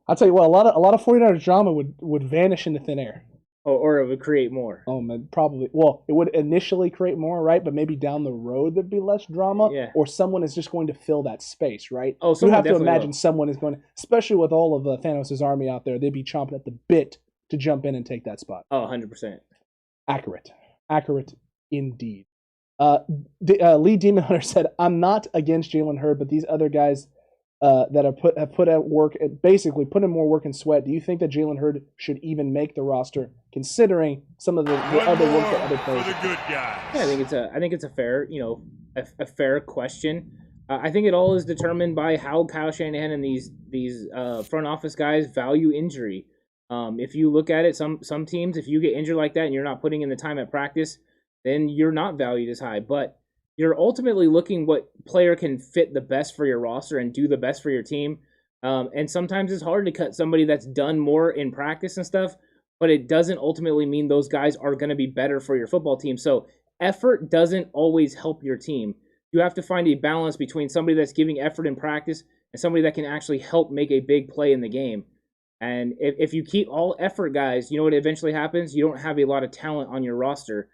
I'll tell you what, a lot of 49ers drama would vanish into thin air. Or it would create more. Oh man, probably. Well, it would initially create more, right? But maybe down the road there'd be less drama. Yeah. Or someone is just going to fill that space, right? Oh, you have to imagine someone is going to, especially with all of Thanos' army out there, they'd be chomping at the bit to jump in and take that spot. Oh, 100%. Accurate indeed. Lee Demon Hunter said, I'm not against Jalen Hurd, but these other guys that have put out work, basically put in more work and sweat. Do you think that Jalen Hurd should even make the roster, considering some of the other work that other players? For the good guys. Yeah, I think it's a fair, a fair question. I think it all is determined by how Kyle Shanahan and these front office guys value injury. If you look at it, some teams, if you get injured like that and you're not putting in the time at practice, then you're not valued as high. But you're ultimately looking what player can fit the best for your roster and do the best for your team. And sometimes it's hard to cut somebody that's done more in practice and stuff, but it doesn't ultimately mean those guys are going to be better for your football team. So effort doesn't always help your team. You have to find a balance between somebody that's giving effort in practice and somebody that can actually help make a big play in the game. And if you keep all effort guys, you know what eventually happens? You don't have a lot of talent on your roster.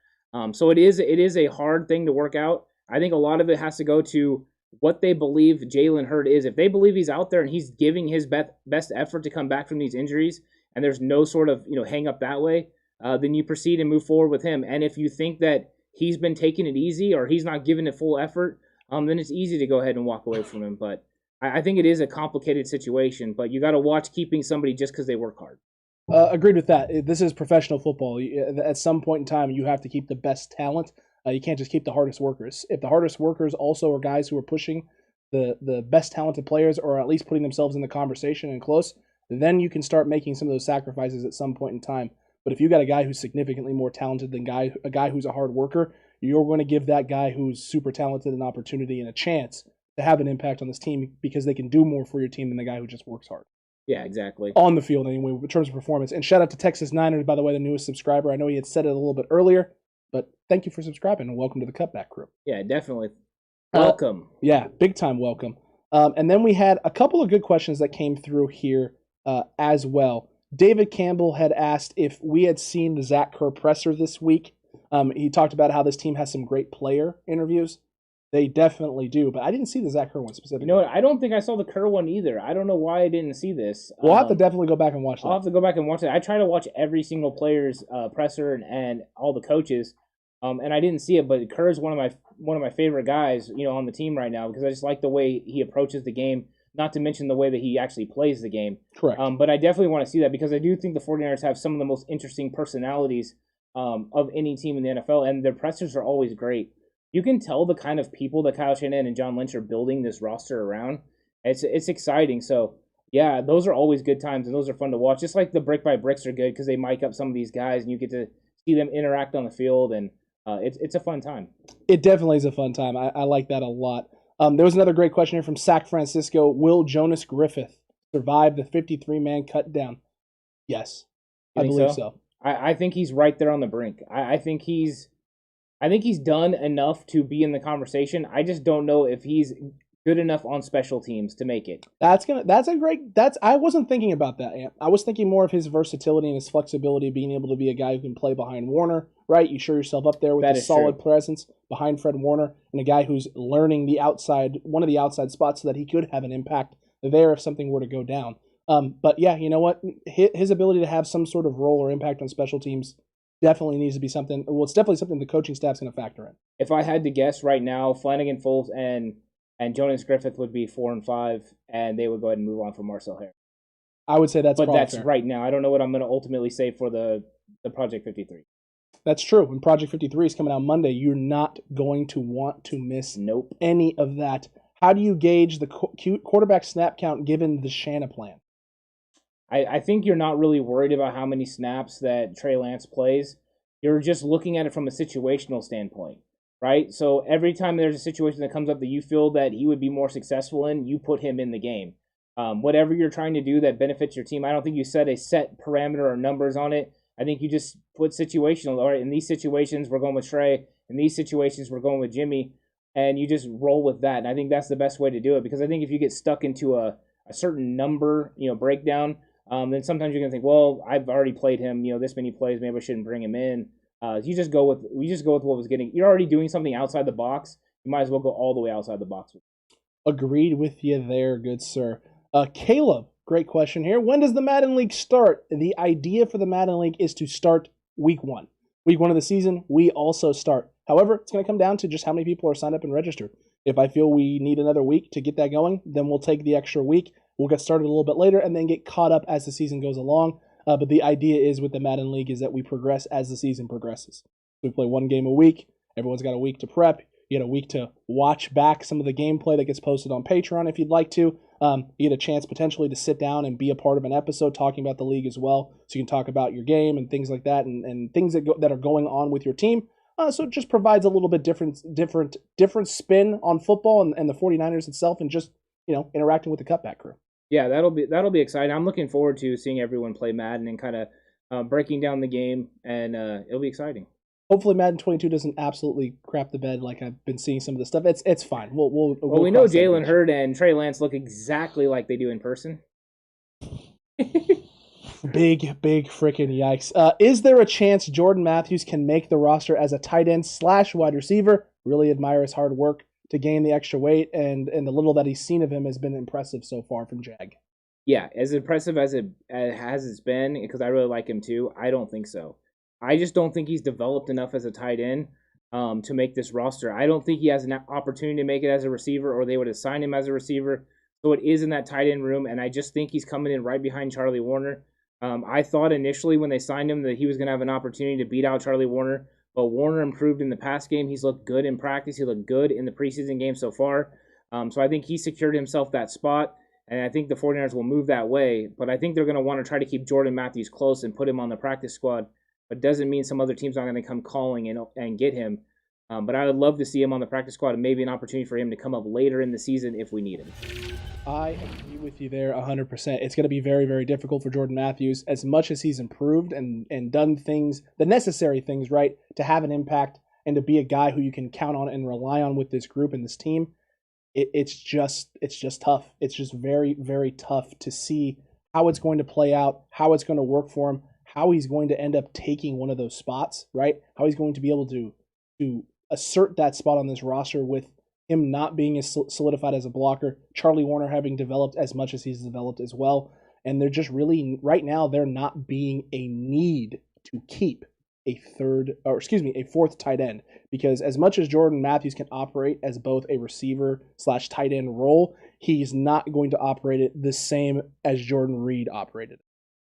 So it is a hard thing to work out. I think a lot of it has to go to what they believe Jalen Hurd is. If they believe he's out there and he's giving his best effort to come back from these injuries, and there's no sort of hang up that way, then you proceed and move forward with him. And if you think that he's been taking it easy or he's not giving it full effort, then it's easy to go ahead and walk away from him. But I think it is a complicated situation, but you got to watch keeping somebody just because they work hard. Agreed with that. This is professional football. At some point in time, you have to keep the best talent. You can't just keep the hardest workers. If the hardest workers also are guys who are pushing the best talented players, or at least putting themselves in the conversation and close, then you can start making some of those sacrifices at some point in time. But if you got a guy who's significantly more talented than a guy who's a hard worker, you're going to give that guy who's super talented an opportunity and a chance to have an impact on this team because they can do more for your team than the guy who just works hard. Yeah, exactly. On the field, anyway, in terms of performance. And shout out to Texas Niners, by the way, the newest subscriber. I know he had said it a little bit earlier, but thank you for subscribing and welcome to the Cutback crew. Yeah, definitely. Welcome. Yeah, big time welcome. And then we had a couple of good questions that came through here as well. David Campbell had asked if we had seen the Zach Kerr presser this week. He talked about how this team has some great player interviews. They definitely do, but I didn't see the Zach Kerr one specifically. You know what? I don't think I saw the Kerr one either. I don't know why I didn't see this. We'll have to definitely go back and watch that. I'll have to go back and watch it. I try to watch every single player's presser and all the coaches, and I didn't see it. But Kerr is one of my favorite guys, on the team right now because I just like the way he approaches the game. Not to mention the way that he actually plays the game. Correct. But I definitely want to see that because I do think the 49ers have some of the most interesting personalities of any team in the NFL, and their pressers are always great. You can tell the kind of people that Kyle Shanahan and John Lynch are building this roster around. It's exciting. So, yeah, those are always good times, and those are fun to watch. Just like the brick by bricks are good because they mic up some of these guys, and you get to see them interact on the field, and it's a fun time. It definitely is a fun time. I like that a lot. There was another great question here from Sac Francisco. Will Jonas Griffith survive the 53-man cut down? Yes, I believe so. I think he's right there on the brink. I think he's done enough to be in the conversation. I just don't know if he's good enough on special teams to make it. I wasn't thinking about that, Ant. I was thinking more of his versatility and his flexibility, being able to be a guy who can play behind Warner, right? You show yourself up there with a solid presence behind Fred Warner and a guy who's learning one of the outside spots so that he could have an impact there if something were to go down. But yeah, you know what? His ability to have some sort of role or impact on special teams definitely needs to be something. Well, it's definitely something the coaching staff's going to factor in. If I had to guess right now, Flanagan, Foles, and Jonas Griffith would be 4 and 5, and they would go ahead and move on from Marcel Harris. I would say that's fair. Right now. I don't know what I'm going to ultimately say for the Project 53. That's true. When Project 53 is coming out Monday, you're not going to want to miss any of that. How do you gauge the quarterback snap count given the Shanna plan? I think you're not really worried about how many snaps that Trey Lance plays. You're just looking at it from a situational standpoint, right? So every time there's a situation that comes up that you feel that he would be more successful in, you put him in the game. Whatever you're trying to do that benefits your team, I don't think you set a set parameter or numbers on it. I think you just put situational. All right, in these situations, we're going with Trey. In these situations, we're going with Jimmy. And you just roll with that. And I think that's the best way to do it because I think if you get stuck into a certain number, breakdown, then sometimes you're gonna think, well, I've already played him, this many plays, maybe I shouldn't bring him in. We just go with what was getting. You're already doing something outside the box. You might as well go all the way outside the box. Agreed with you there, good sir. Caleb, great question here. When does the Madden League start? The idea for the Madden League is to start week 1. Week 1 of the season, we also start. However, it's going to come down to just how many people are signed up and registered. If I feel we need another week to get that going, then we'll take the extra week. We'll get started a little bit later and then get caught up as the season goes along. But the idea is with the Madden League is that we progress as the season progresses. We play 1 game a week. Everyone's got a week to prep. You get a week to watch back some of the gameplay that gets posted on Patreon if you'd like to. You get a chance potentially to sit down and be a part of an episode talking about the league as well. So you can talk about your game and things like that and things that are going on with your team. So it just provides a little bit different spin on football and the 49ers itself and just, interacting with the Cutback crew. Yeah, that'll be exciting. I'm looking forward to seeing everyone play Madden and kind of breaking down the game, and it'll be exciting. Hopefully, Madden 22 doesn't absolutely crap the bed like I've been seeing some of the stuff. It's fine. We'll we know Jalen Hurd and Trey Lance look exactly like they do in person. Big freaking yikes. Is there a chance Jordan Matthews can make the roster as a tight end / wide receiver? Really admire his hard work to gain the extra weight, and the little that he's seen of him has been impressive so far from Jag. Yeah, as impressive as it has been, because I really like him too, I don't think so. I just don't think he's developed enough as a tight end to make this roster. I don't think he has an opportunity to make it as a receiver, or they would assign him as a receiver. So it is in that tight end room, and I just think he's coming in right behind Charlie Warner. I thought initially when they signed him that he was going to have an opportunity to beat out Charlie Warner, but Warner improved in the pass game. He's looked good in practice. He looked good in the preseason game so far. So I think he secured himself that spot, and I think the 49ers will move that way. But I think they're going to want to try to keep Jordan Matthews close and put him on the practice squad. But doesn't mean some other teams aren't going to come calling and get him. But I would love to see him on the practice squad and maybe an opportunity for him to come up later in the season if we need him. I agree with you there 100%. It's going to be very, very difficult for Jordan Matthews, as much as he's improved and done things, the necessary things, right, to have an impact and to be a guy who you can count on and rely on with this group and this team. It's just tough. It's just very, very tough to see how it's going to play out, how it's going to work for him, how he's going to end up taking one of those spots, right? How he's going to be able to assert that spot on this roster with him not being as solidified as a blocker, Charlie Warner having developed as much as he's developed as well. And they're just really, right now, they're not being a need to keep a fourth tight end. Because as much as Jordan Matthews can operate as both a receiver / tight end role, he's not going to operate it the same as Jordan Reed operated.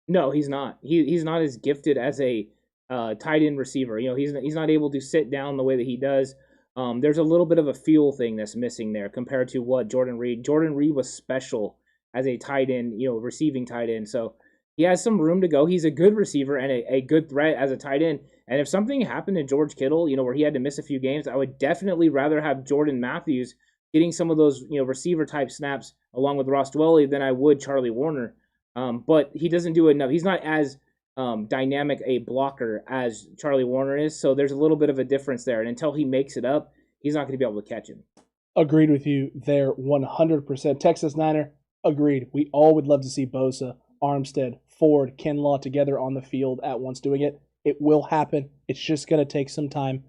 No, he's not. He's not as gifted as a tight end receiver. He's not able to sit down the way that he does. There's a little bit of a feel thing that's missing there compared to what Jordan Reed. Jordan Reed was special as a tight end, receiving tight end. So he has some room to go. He's a good receiver and a good threat as a tight end. And if something happened to George Kittle, where he had to miss a few games, I would definitely rather have Jordan Matthews getting some of those, receiver type snaps along with Ross Dwelley than I would Charlie Warner. But he doesn't do enough. He's not as dynamic a blocker as Charlie Warner is. So there's a little bit of a difference there. And until he makes it up, he's not going to be able to catch him. Agreed with you there 100%. Texas Niner, agreed. We all would love to see Bosa, Armstead, Ford, Kinlaw together on the field at once doing it. It will happen. It's just going to take some time.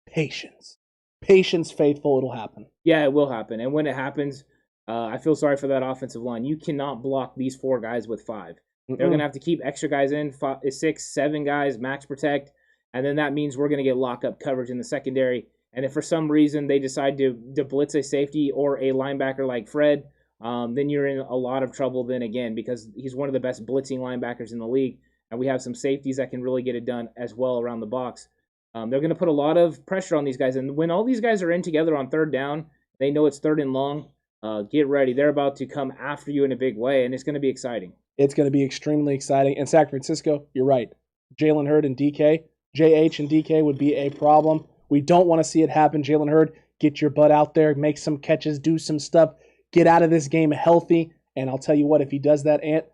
Patience. Patience, faithful, it'll happen. Yeah, it will happen. And when it happens, I feel sorry for that offensive line. You cannot block these 4 guys with 5. They're going to have to keep extra guys in, 5, 6, 7 guys, max protect, and then that means we're going to get lock-up coverage in the secondary. And if for some reason they decide to blitz a safety or a linebacker like Fred, then you're in a lot of trouble then again because he's one of the best blitzing linebackers in the league, and we have some safeties that can really get it done as well around the box. They're going to put a lot of pressure on these guys, and when all these guys are in together on third down, they know it's third and long. Get ready. They're about to come after you in a big way, and it's going to be exciting. It's going to be extremely exciting. And San Francisco, you're right. Jalen Hurd and DK, JH and DK would be a problem. We don't want to see it happen. Jalen Hurd, get your butt out there, make some catches, do some stuff, get out of this game healthy. And I'll tell you what, if he does that, Ant,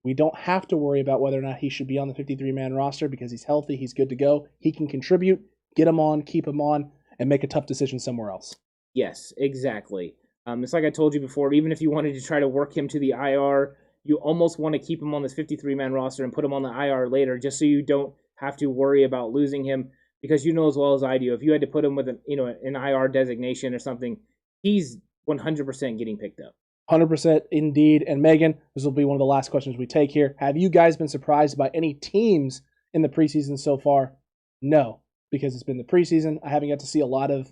we don't have to worry about whether or not he should be on the 53-man roster because he's healthy, he's good to go, he can contribute, get him on, keep him on, and make a tough decision somewhere else. Yes, exactly. It's like I told you before, even if you wanted to try to work him to the IR, you almost want to keep him on this 53-man roster and put him on the IR later just so you don't have to worry about losing him because you know as well as I do, if you had to put him with an IR designation or something, he's 100% getting picked up. 100% indeed. And Megan, this will be one of the last questions we take here. Have you guys been surprised by any teams in the preseason so far? No, because it's been the preseason. I haven't got to see a lot of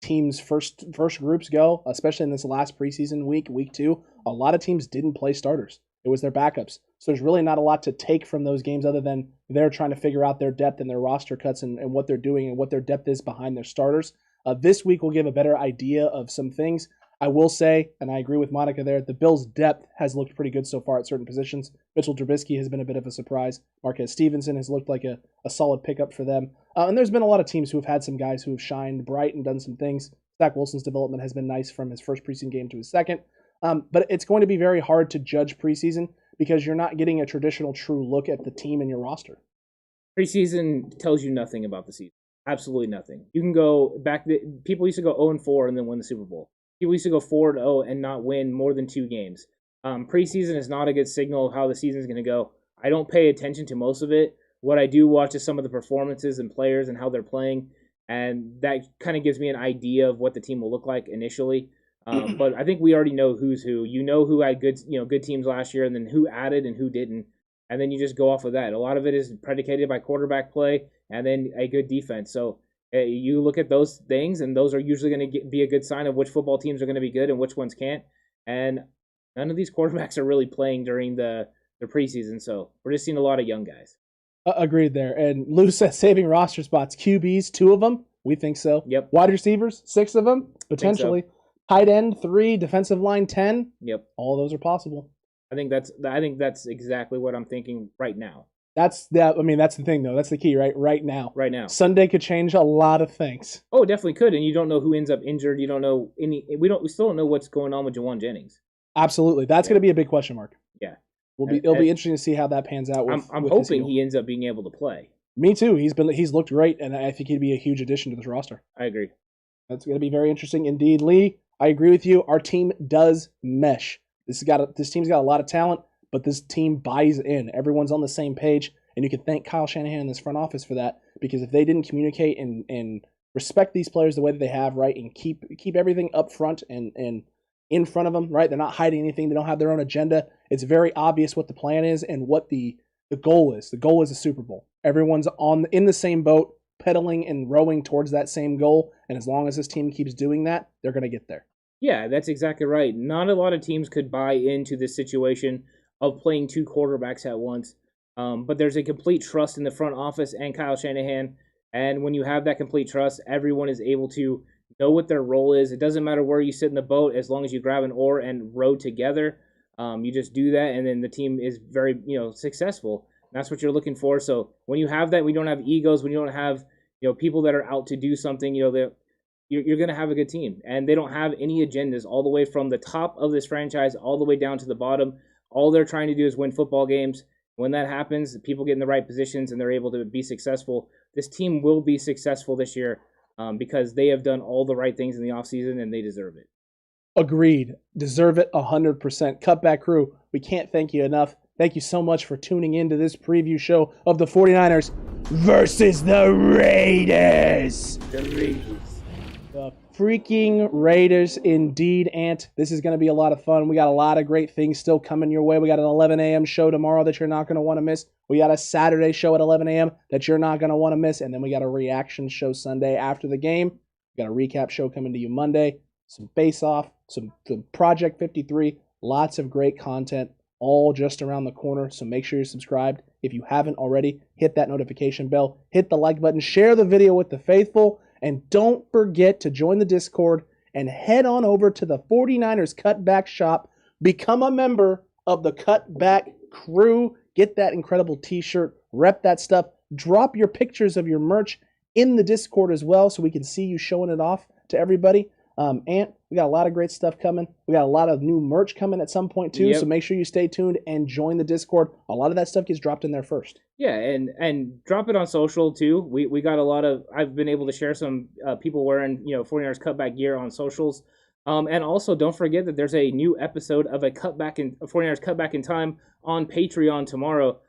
teams' first groups go, especially in this last preseason week 2. A lot of teams didn't play starters. It was their backups. So there's really not a lot to take from those games other than they're trying to figure out their depth and their roster cuts and what they're doing and what their depth is behind their starters. This week will give a better idea of some things. I will say, and I agree with Monica there, the Bills' depth has looked pretty good so far at certain positions. Mitchell Trubisky has been a bit of a surprise. Marquez Stevenson has looked like a solid pickup for them. And there's been a lot of teams who have had some guys who have shined bright and done some things. Zach Wilson's development has been nice from his first preseason game to his second. But it's going to be very hard to judge preseason because you're not getting a traditional true look at the team in your roster. Preseason tells you nothing about the season. Absolutely nothing. You can go back. People used to go 0-4 and then win the Super Bowl. People used to go 4-0 and not win more than 2 games. Preseason is not a good signal of how the season is going to go. I don't pay attention to most of it. What I do watch is some of the performances and players and how they're playing, and that kind of gives me an idea of what the team will look like initially. But I think we already know who's who. You know who had good teams last year, and then who added and who didn't, and then you just go off of that. A lot of it is predicated by quarterback play and then a good defense. So you look at those things, and those are usually going to be a good sign of which football teams are going to be good and which ones can't. And none of these quarterbacks are really playing during the preseason, so we're just seeing a lot of young guys. Agreed there. And Lou says saving roster spots. QBs, 2 of them? We think so. Yep. Wide receivers, 6 of them? Potentially. So. Tight end, 3. Defensive line, 10? Yep. All those are possible. I think that's exactly what I'm thinking right now. That's the thing, though. That's the key, right? Right now. Right now. Sunday could change a lot of things. Oh, it definitely could, and you don't know who ends up injured. You don't know we still don't know what's going on with Jawan Jennings. Absolutely. That's going to be a big question mark. Yeah. It'll be interesting to see how that pans out. I'm hoping he ends up being able to play. Me too. He's looked great, and I think he'd be a huge addition to this roster. I agree. That's going to be very interesting indeed. Lee, I agree with you. Our team does mesh. This team's got a lot of talent, but this team buys in. Everyone's on the same page, and you can thank Kyle Shanahan and this front office for that, because if they didn't communicate and respect these players the way that they have, right, and keep everything up front and in front of them, right? They're not hiding anything. They don't have their own agenda. It's very obvious what the plan is and what the goal is. The goal is a Super Bowl. Everyone's in the same boat, pedaling and rowing towards that same goal, and as long as this team keeps doing that, they're going to get there. Yeah, that's exactly right. Not a lot of teams could buy into this situation of playing two quarterbacks at once, but there's a complete trust in the front office and Kyle Shanahan, and when you have that complete trust, everyone is able to know what their role is. It doesn't matter where you sit in the boat as long as you grab an oar and row together. You just do that, and then the team is very, successful. That's what you're looking for. So when you have that, we don't have egos. When you don't have, people that are out to do something, you're going to have a good team. And they don't have any agendas all the way from the top of this franchise all the way down to the bottom. All they're trying to do is win football games. When that happens, people get in the right positions and they're able to be successful. This team will be successful this year because they have done all the right things in the offseason and they deserve it. Agreed. Deserve it 100%. Cutback crew, we can't thank you enough. Thank you so much for tuning into this preview show of the 49ers versus the Raiders. The freaking Raiders indeed, Ant. This is going to be a lot of fun. We got a lot of great things still coming your way. We got an 11 a.m. show tomorrow that you're not going to want to miss. We got a Saturday show at 11 a.m. that you're not going to want to miss. And then we got a reaction show Sunday after the game. We got a recap show coming to you Monday. Some face-off, some Project 53, lots of great content, all just around the corner. So make sure you're subscribed. If you haven't already, hit that notification bell, hit the like button, share the video with the faithful, and don't forget to join the Discord and head on over to the 49ers Cutback shop. Become a member of the Cutback crew. Get that incredible t-shirt, rep that stuff, drop your pictures of your merch in the Discord as well so we can see you showing it off to everybody. Ant, we got a lot of great stuff coming. We got a lot of new merch coming at some point too. Yep. So make sure you stay tuned and join the Discord. A lot of that stuff gets dropped in there first. Yeah, and drop it on social too. We got a lot of. I've been able to share some people wearing 49ers Cutback gear on socials. And also don't forget that there's a new episode of a 49ers Cutback in Time on Patreon tomorrow.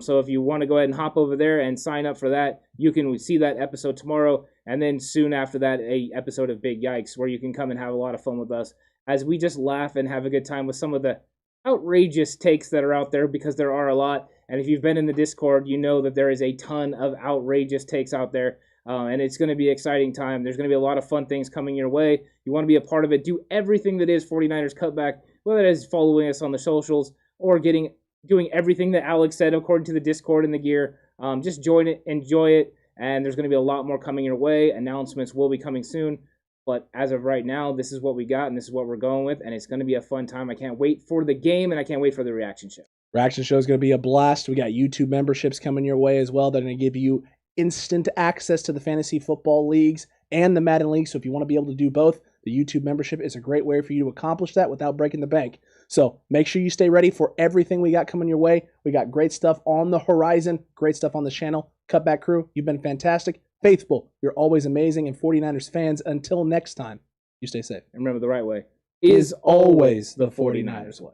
So if you want to go ahead and hop over there and sign up for that, you can see that episode tomorrow. And then soon after that, a episode of Big Yikes, where you can come and have a lot of fun with us as we just laugh and have a good time with some of the outrageous takes that are out there, because there are a lot. And if you've been in the Discord, you know that there is a ton of outrageous takes out there. And it's going to be an exciting time. There's going to be a lot of fun things coming your way. You want to be a part of it. Do everything that is 49ers Cutback, whether it is following us on the socials or doing everything that Alex said according to the Discord and the gear. Just join it, enjoy it, and there's going to be a lot more coming your way. Announcements will be coming soon, but as of right now, this is what we got, and this is what we're going with, and it's going to be a fun time. I can't wait for the game, and I can't wait for the reaction show. Reaction show is going to be a blast. We got YouTube memberships coming your way as well that are going to give you instant access to the fantasy football leagues and the Madden League, so if you want to be able to do both, the YouTube membership is a great way for you to accomplish that without breaking the bank. So make sure you stay ready for everything we got coming your way. We got great stuff on the horizon, great stuff on the channel. Cutback crew, you've been fantastic. Faithful, you're always amazing. And 49ers fans, until next time, you stay safe. And remember, the right way is always the 49ers way.